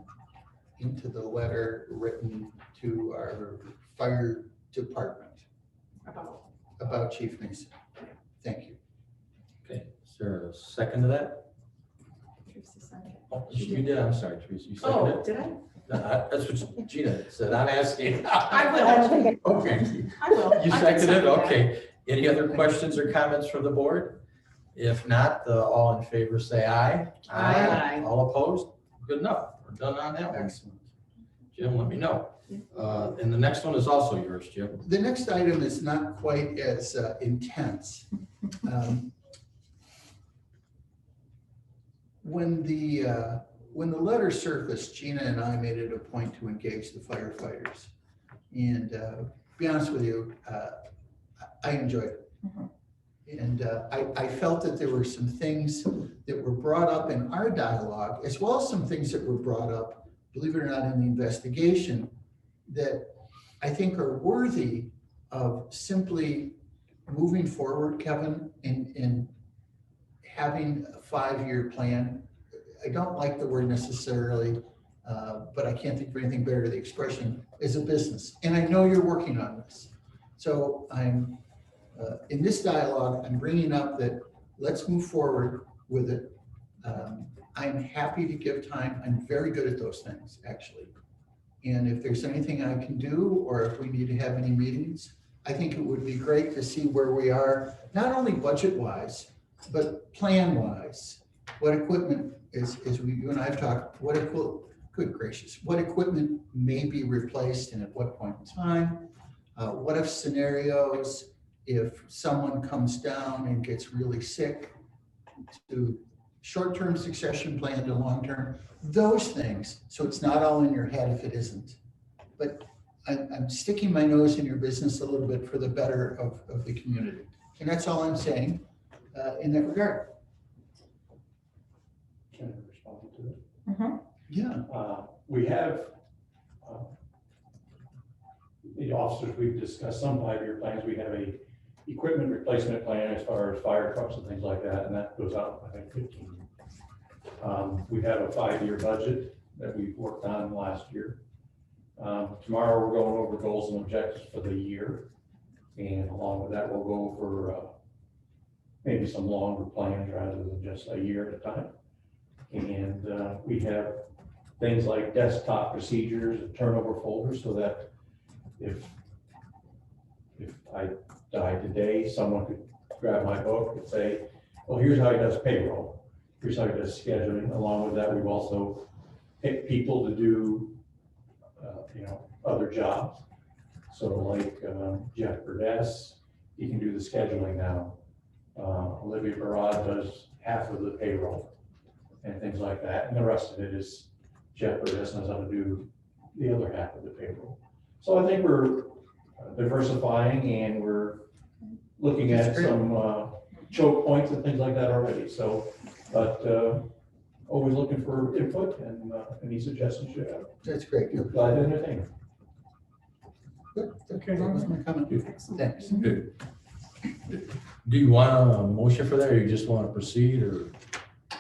into the letter written to our fire department about Chief Mason. Thank you. Okay, is there a second to that? Oh, you did, I'm sorry, Teresa, you Oh, seconded did I? it? No, that's what Gina said, I'm asking. I I don't think will. Okay, I will. you I can seconded, second that. okay. Any other questions or comments from the board? If not, all in favor say aye. Aye. All opposed? Good enough, we're done on that one. Excellent. Jim, let me know. And the next one is also yours, Jim. The next item is not quite as intense. When the letter surfaced, Gina and I made it a point to engage the firefighters. And to be honest with you, I enjoyed it. And I felt that there were some things that were brought up in our dialogue, as well as some things that were brought up, believe it or not, in the investigation, that I think are worthy of simply moving forward, Kevin, in having a 5-year plan. I don't like the word necessarily, but I can't think of anything better to the expression, as a business. And I know you're working on this. So I'm, in this dialogue, I'm bringing up that let's move forward with it. I'm happy to give time. I'm very good at those things, actually. And if there's anything I can do, or if we need to have any meetings, I think it would be great to see where we are, not only budget-wise, but plan-wise. What equipment you and I have talked, good gracious, what equipment may be replaced and at what point in time? What if scenarios, if someone comes down and gets really sick, to short-term succession plan to long-term, those things. So it's not all in your head if it isn't. But I'm sticking my nose in your business a little bit for the better of the community. And that's all I'm saying in that regard. Can I respond to it? Yeah. We have, the officers, we've discussed some 5-year plans. We have a equipment replacement plan as far as fire trucks and things like that, and that goes out, I think, 15. We have a 5-year budget that we've worked on last year. Tomorrow, we're going over goals and objectives for the year. And along with that, we'll go over maybe some longer plans rather than just a year at a time. And we have things like desktop procedures and turnover folders, so that if I die today, someone could grab my book and say, well, here's how he does payroll. Here's how he does scheduling. Along with that, we've also picked people to do, other jobs. So like Jeff Burdess, he can do the scheduling now. Olivia Barad does half of the payroll and things like that. And the rest of it is Jeff Burdess knows how to do the other half of the payroll. So I think we're diversifying and we're looking at some choke points and things like that already. So, but always looking for input and any suggestions you have. That's great. Glad to entertain them. Good. Okay, that was my comment. Thanks. Good. Do you want a motion for that, or you just want to proceed, or?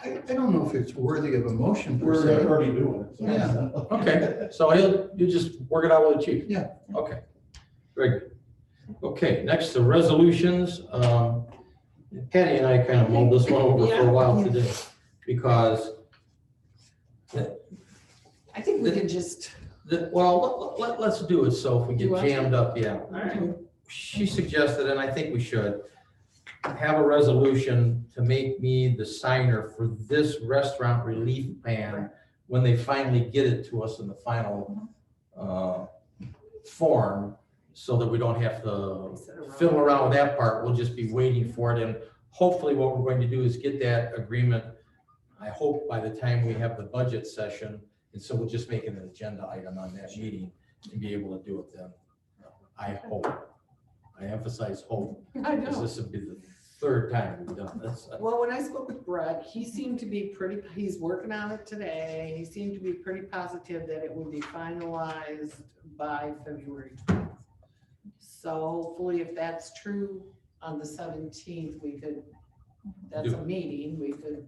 I don't know if it's worthy of a motion per We're se. already doing it. So. Yeah. Okay, so you just work it out with the chief? Yeah. Okay, very good. Okay, next, the resolutions. Patty and I kind of mulled this one over for a while today, because I think we can just. well, let's do it, so if we You get want to? jammed up, yeah. All right. She suggested, and I think we should, have a resolution to make me the signer for this restaurant relief plan when they finally get it to us in the final form, so that we don't have to fiddle around with that part. We'll just be waiting for it. And hopefully what we're going to do is get that agreement, I hope, by the time we have the budget session. And so we'll just make it an agenda item on that meeting and be able to do it then. I hope. I emphasize hope, I because know. this would be the 3rd time we've done this. Well, when I spoke with Brett, he seemed to be he's working on it today. He seemed to be pretty positive that it would be finalized by February 12th. So hopefully if that's true, on the 17th, that's a meeting, we could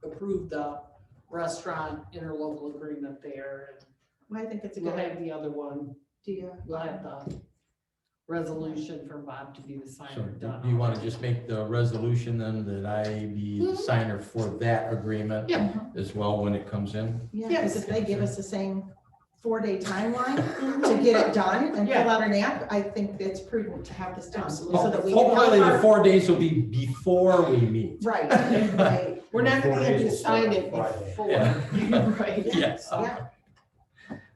approve the restaurant interlocal agreement there. Well, I think it's a We'll good have the other one, idea. we'll have the resolution for Bob to be the So signer done. do you want to just make the resolution then that I be the signer for that agreement Yeah. as well when it comes in? Yeah, Yes. because if they give us the same 4-day timeline to get it done and fill out an app, I think it's prudent to have this done. So that we can Hopefully the help 4 days will be before we meet. Right, right, We're not gonna 4 have days you will start sign on it Friday. before. Yeah. Right. Yes. yeah.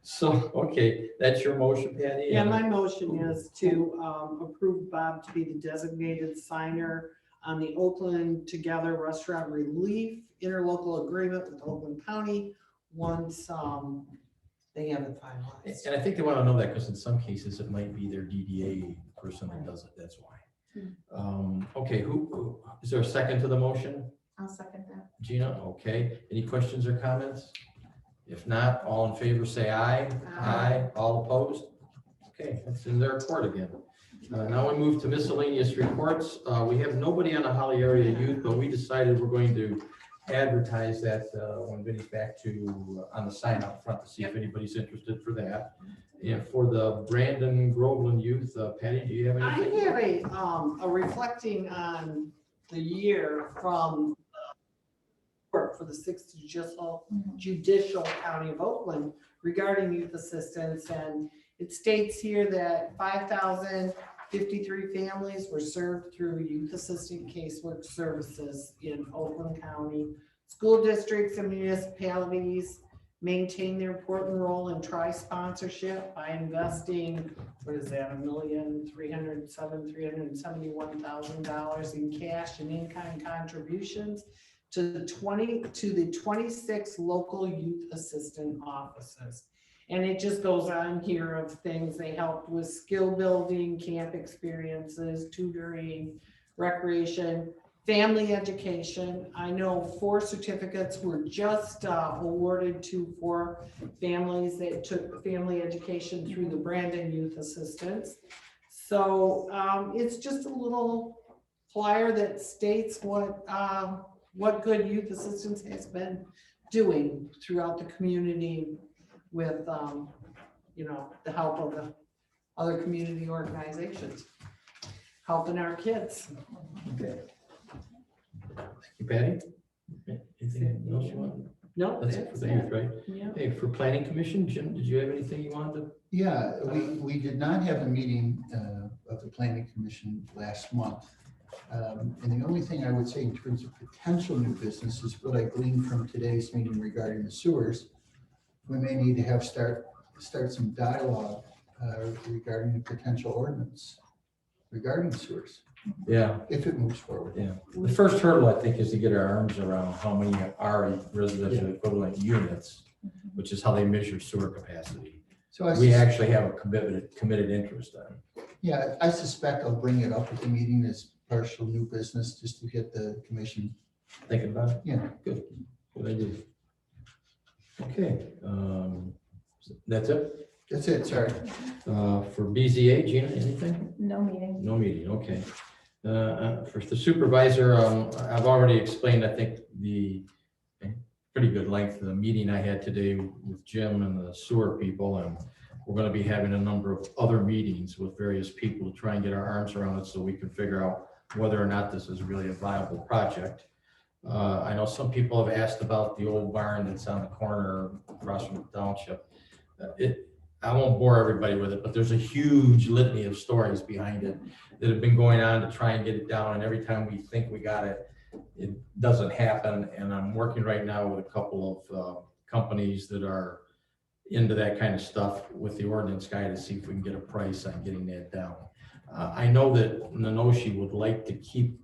So, okay, that's your motion, Patty? Yeah, And- my motion is to approve Bob to be the designated signer on the Oakland Together Restaurant Relief interlocal agreement with Oakland County once they have it finalized. And I think they want to know that because in some cases it might be their DDA person that does it, that's why. Okay, who, is there a second to the motion? I'll second that. Gina, okay. Any questions or comments? If not, all in favor, say aye. Aye. All opposed? Okay, that's in their court again. Now we move to miscellaneous reports. We have nobody on the Holly area youth, but we decided we're going to advertise that when Vinny's back to, on the sign up front to see if anybody's interested for that. And for the Brandon Groveland youth, Patty, do you have I anything? have a reflecting on the year from for the 6th Judicial County of Oakland regarding youth assistance. And it states here that 5,053 families were served through youth assistant casework services in Oakland County. School districts and municipalities maintain their important role in tri-sponsorship by investing, what is that, $1,371,000 in cash and in-kind contributions to the 26 local youth assistant offices. And it just goes on here of things they helped with: skill building, camp experiences, tutoring, recreation, family education. I know 4 certificates were just awarded to 4 families that took family education through the Brandon Youth Assistance. So it's just a little flyer that states what good youth assistance has been doing throughout the community with, the help of the other community organizations, helping our kids. Okay. Thank you, Patty. Anything else you want? No, That's it for the youth, right? Yeah. Hey, for planning commission, Jim, did you have anything you wanted to? Yeah, we did not have a meeting of the planning commission last month. And the only thing I would say in terms of potential new business is what I gleaned from today's meeting regarding the sewers. We may need to start some dialogue regarding the potential ordinance regarding sewers, Yeah, if it moves forward. yeah. The first hurdle, I think, is to get our arms around how many are residential equivalent units, which is how they measure sewer capacity. So We actually have a committed interest on. yeah, I suspect I'll bring it up at the meeting as partial new business, just to get the commission. Thinking about it? Yeah. Good. Good idea. Okay, that's it? That's it, sorry. For BZA, Gina, anything? No meeting. No meeting, okay. For the supervisor, I've already explained, I think, the pretty good length of the meeting I had today with Jim and the sewer people, and we're going to be having a number of other meetings with various people to try and get our arms around it so we can figure out whether or not this is really a viable project. I know some people have asked about the old barn that's on the corner across from the township. I won't bore everybody with it, but there's a huge litany of stories behind it that have been going on to try and get it down. And every time we think we got it, it doesn't happen. And I'm working right now with a couple of companies that are into that kind of stuff with the ordinance guy to see if we can get a price on getting that down. I know that Nanoshi would like to keep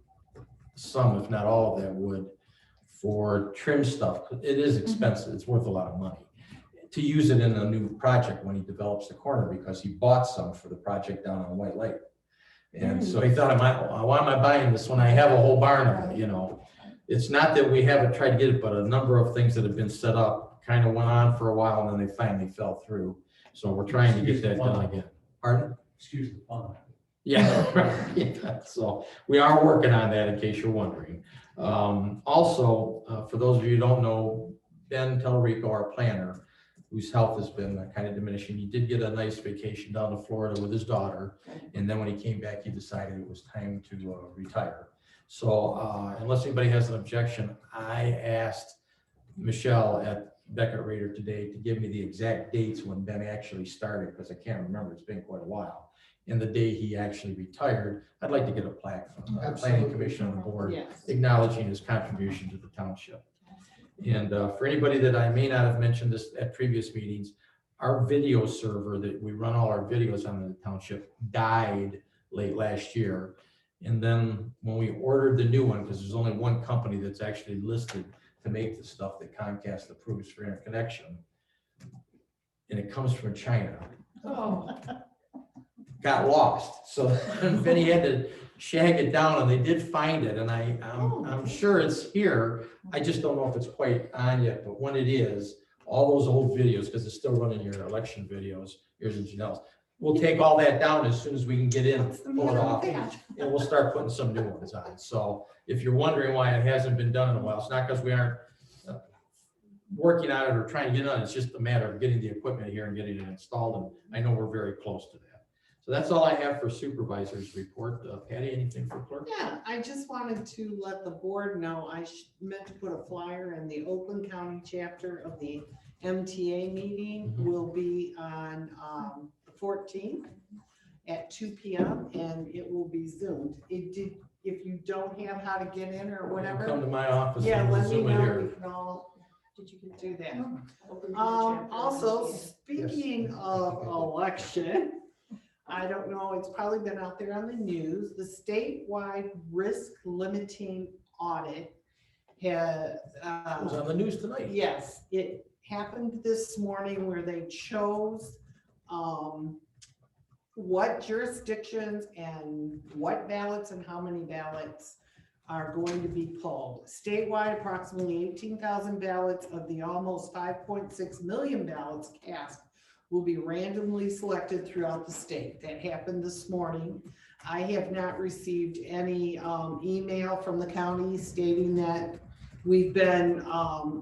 some, if not all of that wood for trim stuff. It is expensive. It's worth a lot of money to use it in a new project when he develops the corner, because he bought some for the project down on White Lake. And so he thought, why am I buying this when I have a whole barn of it, It's not that we haven't tried to get it, but a number of things that have been set up kind of went on for a while and then they finally fell through. So we're trying to get that done again. Pardon? Excuse the pun. Yeah, right. Yeah. So we are working on that in case you're wondering. Also, for those of you who don't know, Ben Telrico, our planner, whose health has been kind of diminishing. He did get a nice vacation down to Florida with his daughter. And then when he came back, he decided it was time to retire. So unless anybody has an objection, I asked Michelle at Beckett Raider today to give me the exact dates when Ben actually started, because I can't remember, it's been quite a while. And the day he actually retired, I'd like to get a plaque from the planning Absolutely. commission on the board Yes. acknowledging his contribution to the township. And for anybody that I may not have mentioned this at previous meetings, our video server that we run all our videos on in the township died late last year. And then when we ordered the new one, because there's only one company that's actually listed to make the stuff that Comcast approves for interconnection, and it comes from China, Oh, got lost. So Vinny had to shag it down, and they did find it, and I'm sure it's here. I just don't know if it's quite on yet, but when it is, all those old videos, because it's still running your election videos, yours and Janelle's, we'll take all that down as soon as we can get in, what's the pull it matter off, with that? and we'll start putting some new ones on. So if you're wondering why it hasn't been done in a while, it's not because we aren't working on it or trying to get it on. It's just a matter of getting the equipment here and getting it installed, and I know we're very close to that. So that's all I have for supervisor's report. Patty, anything for clerk? Yeah, I just wanted to let the board know, I meant to put a flyer in the Oakland County chapter of the MTA meeting Mhm. will be on the 14th at 2 p.m. and it will be Zoomed. If you don't have how to get in or whatever, Come to my office. yeah, and we'll let me Zoom it know. here. We can all do that. Open Also, speaking of election, I don't know, it's probably been out there on the news, the statewide risk limiting audit has, It was on the news tonight. yes, it happened this morning where they chose what jurisdictions and what ballots and how many ballots are going to be pulled. Statewide, approximately 18,000 ballots of the almost 5.6 million ballots cast will be randomly selected throughout the state. That happened this morning. I have not received any email from the county stating that we've been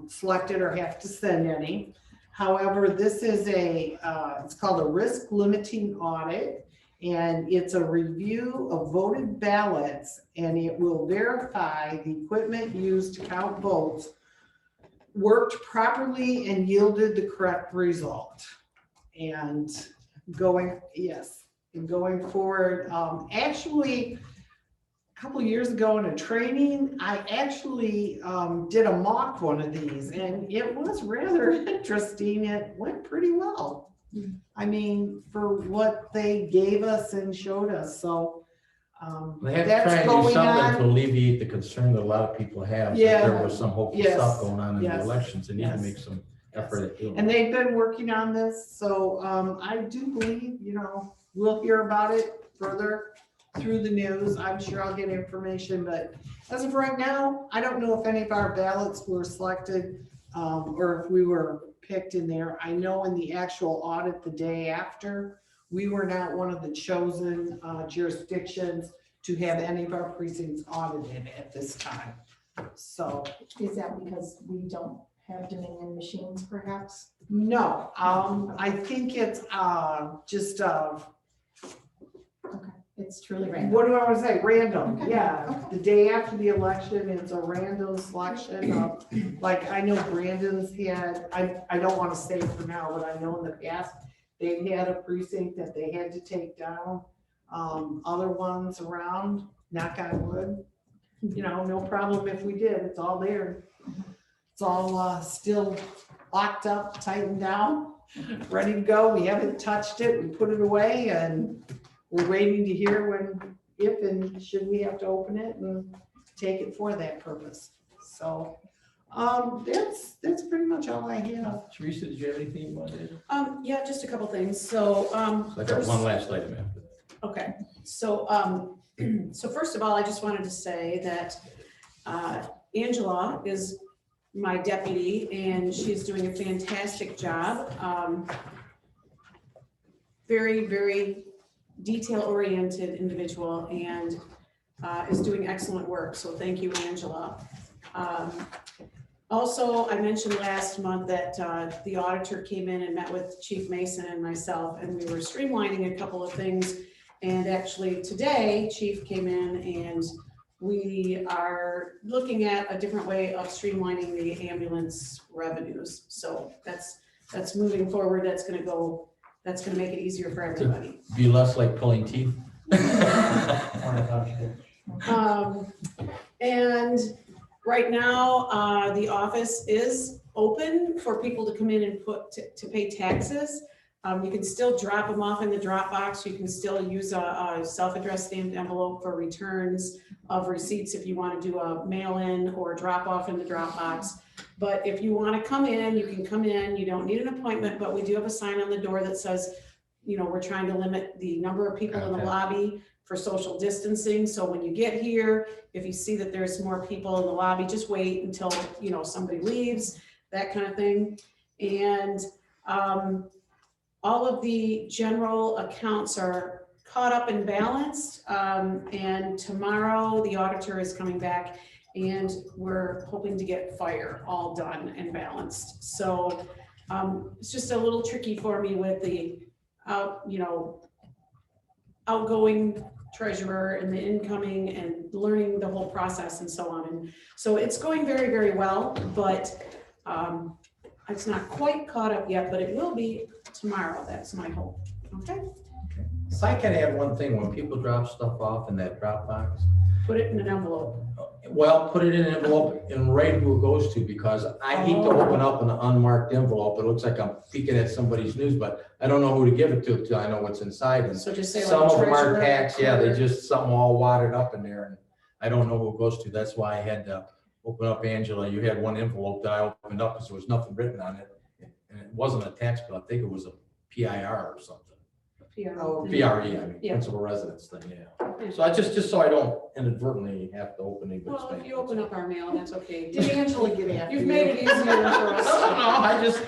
selected or have to send any. However, this is it's called a risk limiting audit, and it's a review of voted ballots, and it will verify the equipment used to count votes worked properly and yielded the correct result. And going forward, actually, a couple of years ago in a training, I actually did a mock one of these, and it was rather interesting. It went pretty well. I mean, for what they gave us and showed us, so They have to that's try and do going something to on. alleviate the concern that a lot of people have. That Yeah. There was some hopeful Yes. stuff going on in the Yes. elections. They need to Yes. make some effort at doing And it. they've been working on this, so I do believe, we'll hear about it further through the news. I'm sure I'll get information, but as of right now, I don't know if any of our ballots were selected or if we were picked in there. I know in the actual audit the day after, we were not one of the chosen jurisdictions to have any of our precincts audited at this time. So, Is that because we don't have Dominion machines perhaps? no, I think it's just It's truly random. what do I want to say? Random, Okay, yeah. okay. The day after the election, it's a random selection of, like, I know Brandon's had, I don't want to say it for now, but I know in the past, they had a precinct that they had to take down. Other ones around, knock on wood, no problem if we did, it's all there. It's all still locked up, tightened down, ready to go. We haven't touched it, we put it away, and we're waiting to hear if and should we have to open it and take it for that purpose. So, that's pretty much all I have. Teresa, did you have anything you wanted to add? Yeah, just a couple things. So, So I got first- one last item after. okay, so, so first of all, I just wanted to say that Angela is my deputy and she's doing a fantastic job. Very, very detail-oriented individual and is doing excellent work. So thank you, Angela. Also, I mentioned last month that the auditor came in and met with Chief Mason and myself, and we were streamlining a couple of things. And actually today, Chief came in and we are looking at a different way of streamlining the ambulance revenues. So that's moving forward. That's gonna make it easier for everybody. Be less like pulling teeth. And right now, the office is open for people to come in and to pay taxes. You can still drop them off in the drop box. You can still use a self-addressed stamped envelope for returns of receipts if you want to do a mail-in or drop off in the drop box. But if you want to come in, you can come in. You don't need an appointment, but we do have a sign on the door that says, you know, we're trying to limit the number of people in the lobby for social distancing. So when you get here, if you see that there's more people in the lobby, just wait until, you know, somebody leaves, that kind of thing. And all of the general accounts are caught up and balanced. And tomorrow the auditor is coming back and we're hoping to get fire all done and balanced. So it's just a little tricky for me with the outgoing treasurer and the incoming and learning the whole process and so on. And so it's going very, very well, but it's not quite caught up yet, but it will be tomorrow. That's my hope. Okay. So I kind of have one thing, when people drop stuff off in that drop box, Put it in an envelope. well, put it in an envelope and write who it goes to, because I hate to open up an unmarked envelope. It looks like I'm peeking at somebody's news, but I don't know who to give it to till I know what's inside. And So just say like some of them are treasurer, tax, yeah, they just, something all wadded up in there, and I don't know who it goes to. That's why I had to open up, Angela. You had one envelope that I opened up because there was nothing written on it. And it wasn't a tax bill. I think it was a PIR or something. PRO. PRE, I mean, Yeah. principal residence thing, yeah. Yeah. So I just so I don't inadvertently have to open anybody's Well, bank. if you open up our mail, that's okay. Did Angela get after you? You've made it easier for us. No, I just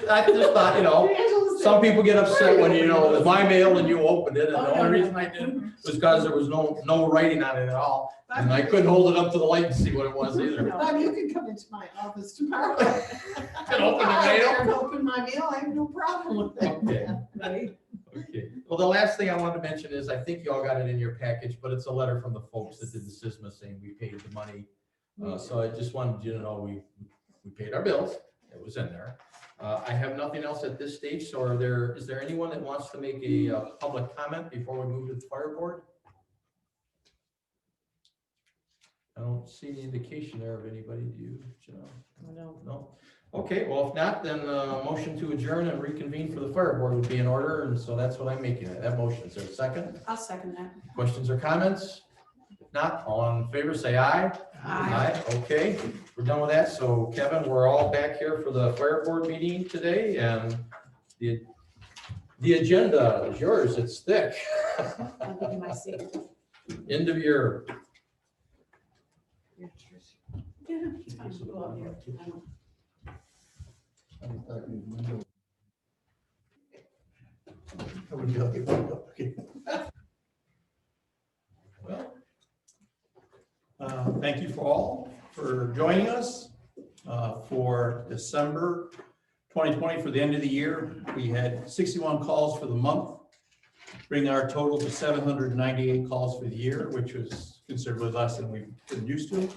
thought, you know, Angela said- some people get upset when, you know, it's my mail and you opened it, and Oh, the no, only no. reason I didn't was because there was no writing on it at all, and I couldn't hold it up to the light and see what it was either. No. Bob, you can come into my office tomorrow. Can open the mail? And open my mail, I have no problem with that. Okay. Right? Okay, well, the last thing I wanted to mention is, I think you all got it in your package, but it's a letter from the folks that did the SISMA saying we paid the money. So I just wanted you to know we paid our bills, it was in there. I have nothing else at this stage, so is there anyone that wants to make a public comment before we move to the fire board? I don't see any indication there of anybody, do you, Janelle? No? Okay, well, if not, then motion to adjourn and reconvene for the fire board would be in order, and so that's what I'm making, that motion. Is there a second? I'll second that. Questions or comments? If not, all in favor, say aye. Aye. Okay, we're done with that. So Kevin, we're all back here for the fire board meeting today, and the agenda is yours, it's thick. I'll give you my seat. End of year. Yeah, it's fine. Go out here. I don't- Thank you for all for joining us for December 2020 for the end of the year. We had 61 calls for the month, bringing our total to 798 calls for the year, which was considerably less than we've been used to.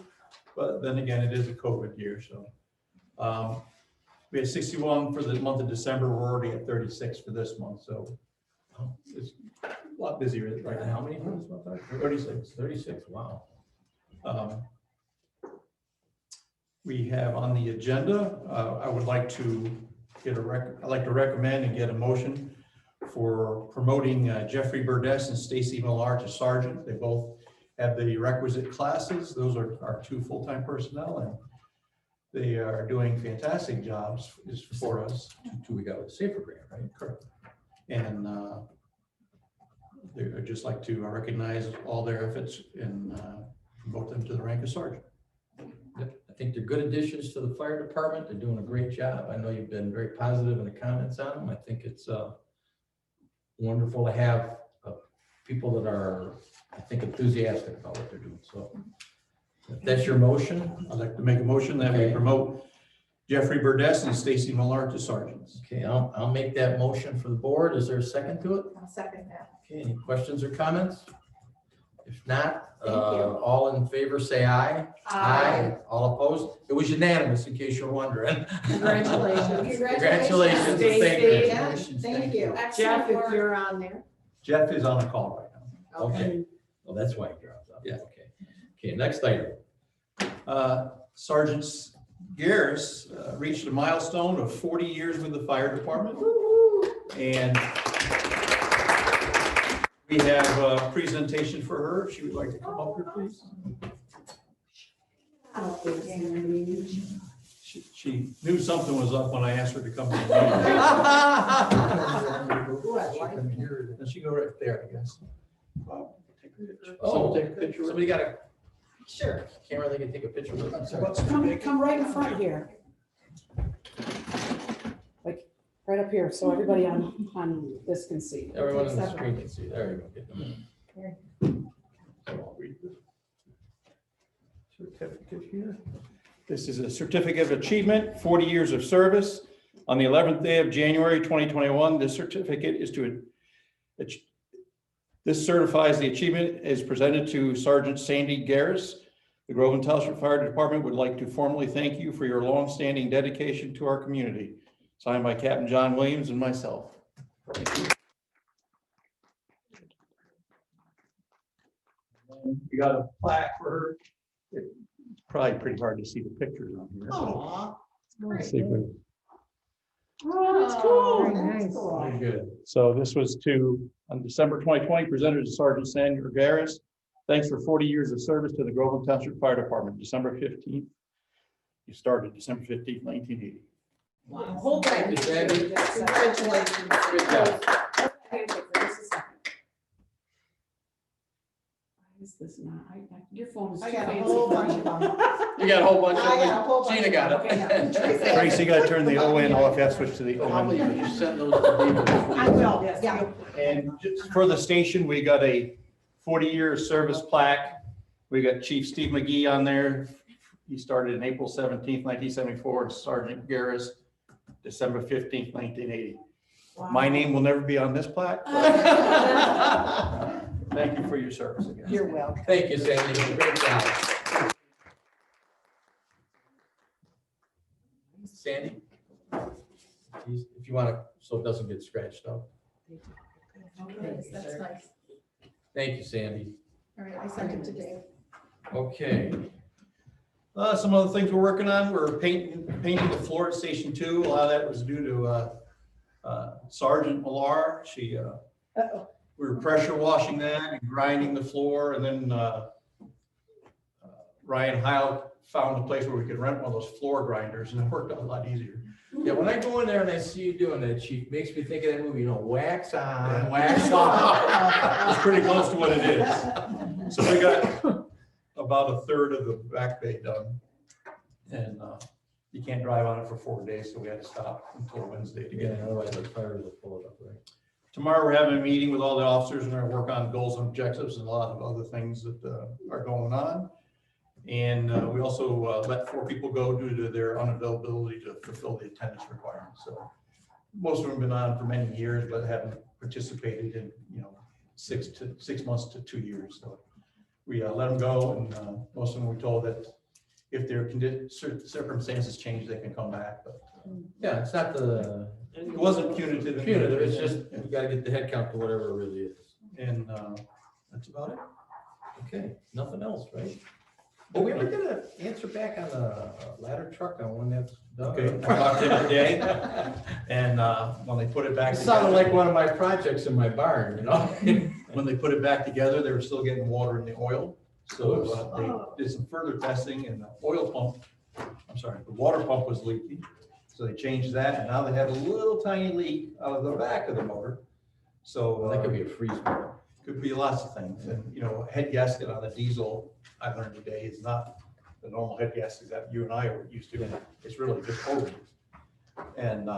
But then again, it is a COVID year, so. We had 61 for the month of December. We're already at 36 for this month, so it's a lot busier right now. How many for this month? 36. 36, wow. We have on the agenda, I would like to I'd like to recommend and get a motion for promoting Jeffrey Burdess and Stacy Millar to sergeant. They both have the requisite classes. Those are our two full-time personnel, and they are doing fantastic jobs for us. Two we got with the safer grant, right? Correct. And I'd just like to recognize all their efforts and promote them to the rank of sergeant. Yep, I think they're good additions to the fire department. They're doing a great job. I know you've been very positive in the comments on them. I think it's wonderful to have people that are, I think, enthusiastic about what they're doing. So if that's your motion. I'd like to make a motion that we Okay. promote Jeffrey Burdess and Stacy Millard to sergeants. Okay, I'll make that motion for the board. Is there a second to it? I'll second that. Okay, any questions or comments? If not, Thank you. all in favor, say aye. All opposed? It was unanimous, in case you're wondering. Congratulations. Congratulations, Stay thank you. safe. Yeah, Thank you. Jeff, if you're on there. Jeff is on the call right now. Okay, well, that's why it dropped out. Yeah, okay. Okay, next item. Sergeant Garris reached a milestone of 40 years with the fire department. And we have a presentation for her. If she would like to come up here, please. She knew something was up when I asked her to come to the meeting. Does she go right there, I guess? Oh, Take a picture. somebody got a Sure. camera they can take a picture with? I'm sorry. Come right in front here. Like, right up here, so everybody on this can see. Everyone on the screen can see. There you go. Get them. I'll read the certificate here. This is a certificate of achievement, 40 years of service. On the 11th day of January 2021, this certificate is this certifies the achievement is presented to Sergeant Sandy Garris. The Groveland Township Fire Department would like to formally thank you for your longstanding dedication to our community. Signed by Captain John Williams and myself. We got a plaque for her. It's probably pretty hard to see the pictures on here. Aw. Let's see if we- Oh, that's cool. Very nice. Very good. So this was on December 2020, presented to Sergeant Sandy Garris. Thanks for 40 years of service to the Groveland Township Fire Department, December 15th. You started December 15th, 1980. Hold that. Thank you, Sandy. Congratulations. Good job. Why is this not, your phone is too I got a fancy. whole bunch of them. You got a whole bunch of I got a whole them? bunch Gina got of them. it. Okay. Tracy, you gotta turn the O in off, you have to switch to the O Probably in. you send those to David. I will, yeah. And just for the station, we got a 40-year service plaque. We got Chief Steve McGee on there. He started in April 17th, 1974, and Sergeant Garris, December 15th, 1980. My name will never be on this plaque. But thank you for your service again. You're welcome. Thank you, Sandy. Great job. Sandy? If you want to, so it doesn't get scratched up. Okay, that's nice. Thank you, Sandy. All right, I sent it to Dave. Okay. Some other things we're working on, we're painting the floor at Station 2. A lot of that was due to Sergeant Millar. We were pressure washing that and grinding the floor, and then Ryan Heil found a place where we could rent one of those floor grinders, and it worked out a lot easier. Yeah, when I go in there and I see you doing that, Chief, makes me think of that movie, wax on, Yeah. wax off. It's pretty close to what it is. So we got about a third of the back bay done. And you can't drive on it for 4 days, so we had to stop until Wednesday to get it. Otherwise the fires will pull it up, right? Tomorrow, we're having a meeting with all the officers, and we're gonna work on goals and objectives and a lot of other things that are going on. And we also let 4 people go due to their unavailability to fulfill the attendance requirements. So most of them have been on for many years, but haven't participated in, 6 months to 2 years. So we let them go, and most of them were told that if their circumstances change, they can come back. But Yeah, it's not it wasn't punitive. punitive, it's just, you gotta get the head count to whatever it really is. And that's about it. Okay, nothing else, right? Well, we were gonna answer back on the ladder truck on when that's done. Okay, I talked to him today, and when they put it back It sounded together, like one of my projects in my barn, when they put it back together, they were still getting water in the oil. So they did some further testing, and the water pump was leaking. So they changed that, and now they have a little tiny leak out of the back of the motor. So That could be a freeze burn. could be lots of things. And, head gasket on a diesel, I learned today, is not the normal head gasket that you and I are used to. It's really just hoses. And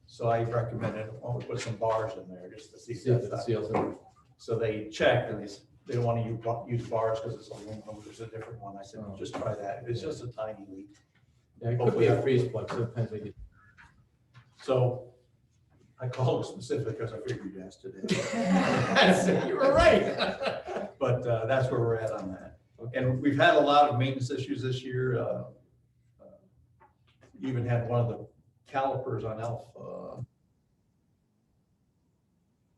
so I recommended, we put some bars in there just to see. if that's not- So they checked, and they don't want to use bars because it's aluminum. There's a different one. I said, just try that. It's just a tiny leak. Yeah, it could be a freeze plug, sometimes they get. So I called specific because I figured you asked today. You were right. But that's where we're at on that. And we've had a lot of maintenance issues this year. Even had one of the calipers on Elf.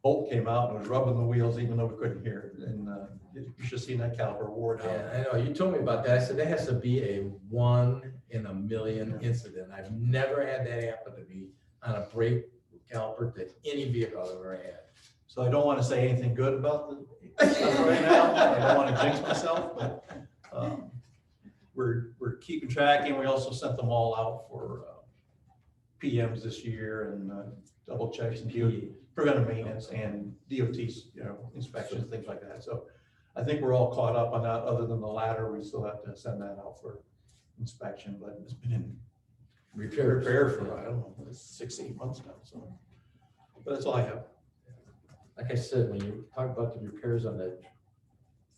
Bolt came out and was rubbing the wheels even though we couldn't hear it. And you should have seen that caliper wore down. Yeah, I know, you told me about that. I said, that has to be a 1 in a million incident. I've never had that happen to me on a brake caliper to any vehicle I've ever had. So I don't want to say anything good about the stuff right now. I don't want to jinx myself, but we're keeping track, and we also sent them all out for PMs this year and double checks and preventive maintenance and DOT's, inspections, things like that. So I think we're all caught up on that. Other than the ladder, we still have to send that out for inspection, but it's been in repair for, I don't know, 6-8 months now. So, but that's all I have. Like I said, when you talk about the repairs on the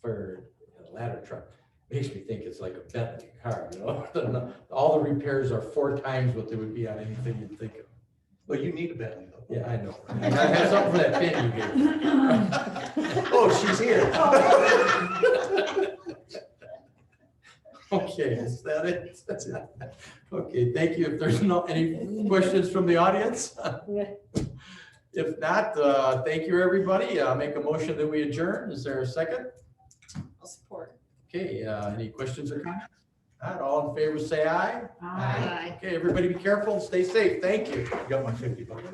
fire ladder truck, it makes me think it's like a Bentley car, All the repairs are 4 times what they would be on anything you'd think of. But you need a Bentley though. Yeah, I know. I have something for that pin you gave me. Oh, she's here. Okay, is that it? That's it. Okay, thank you. If there's any questions from the audience? If not, thank you, everybody. Make a motion that we adjourn. Is there a second? I'll support. Okay, any questions or comments? Not all in favor, say aye. Aye. Okay, everybody be careful and stay safe. Thank you. You got my $50.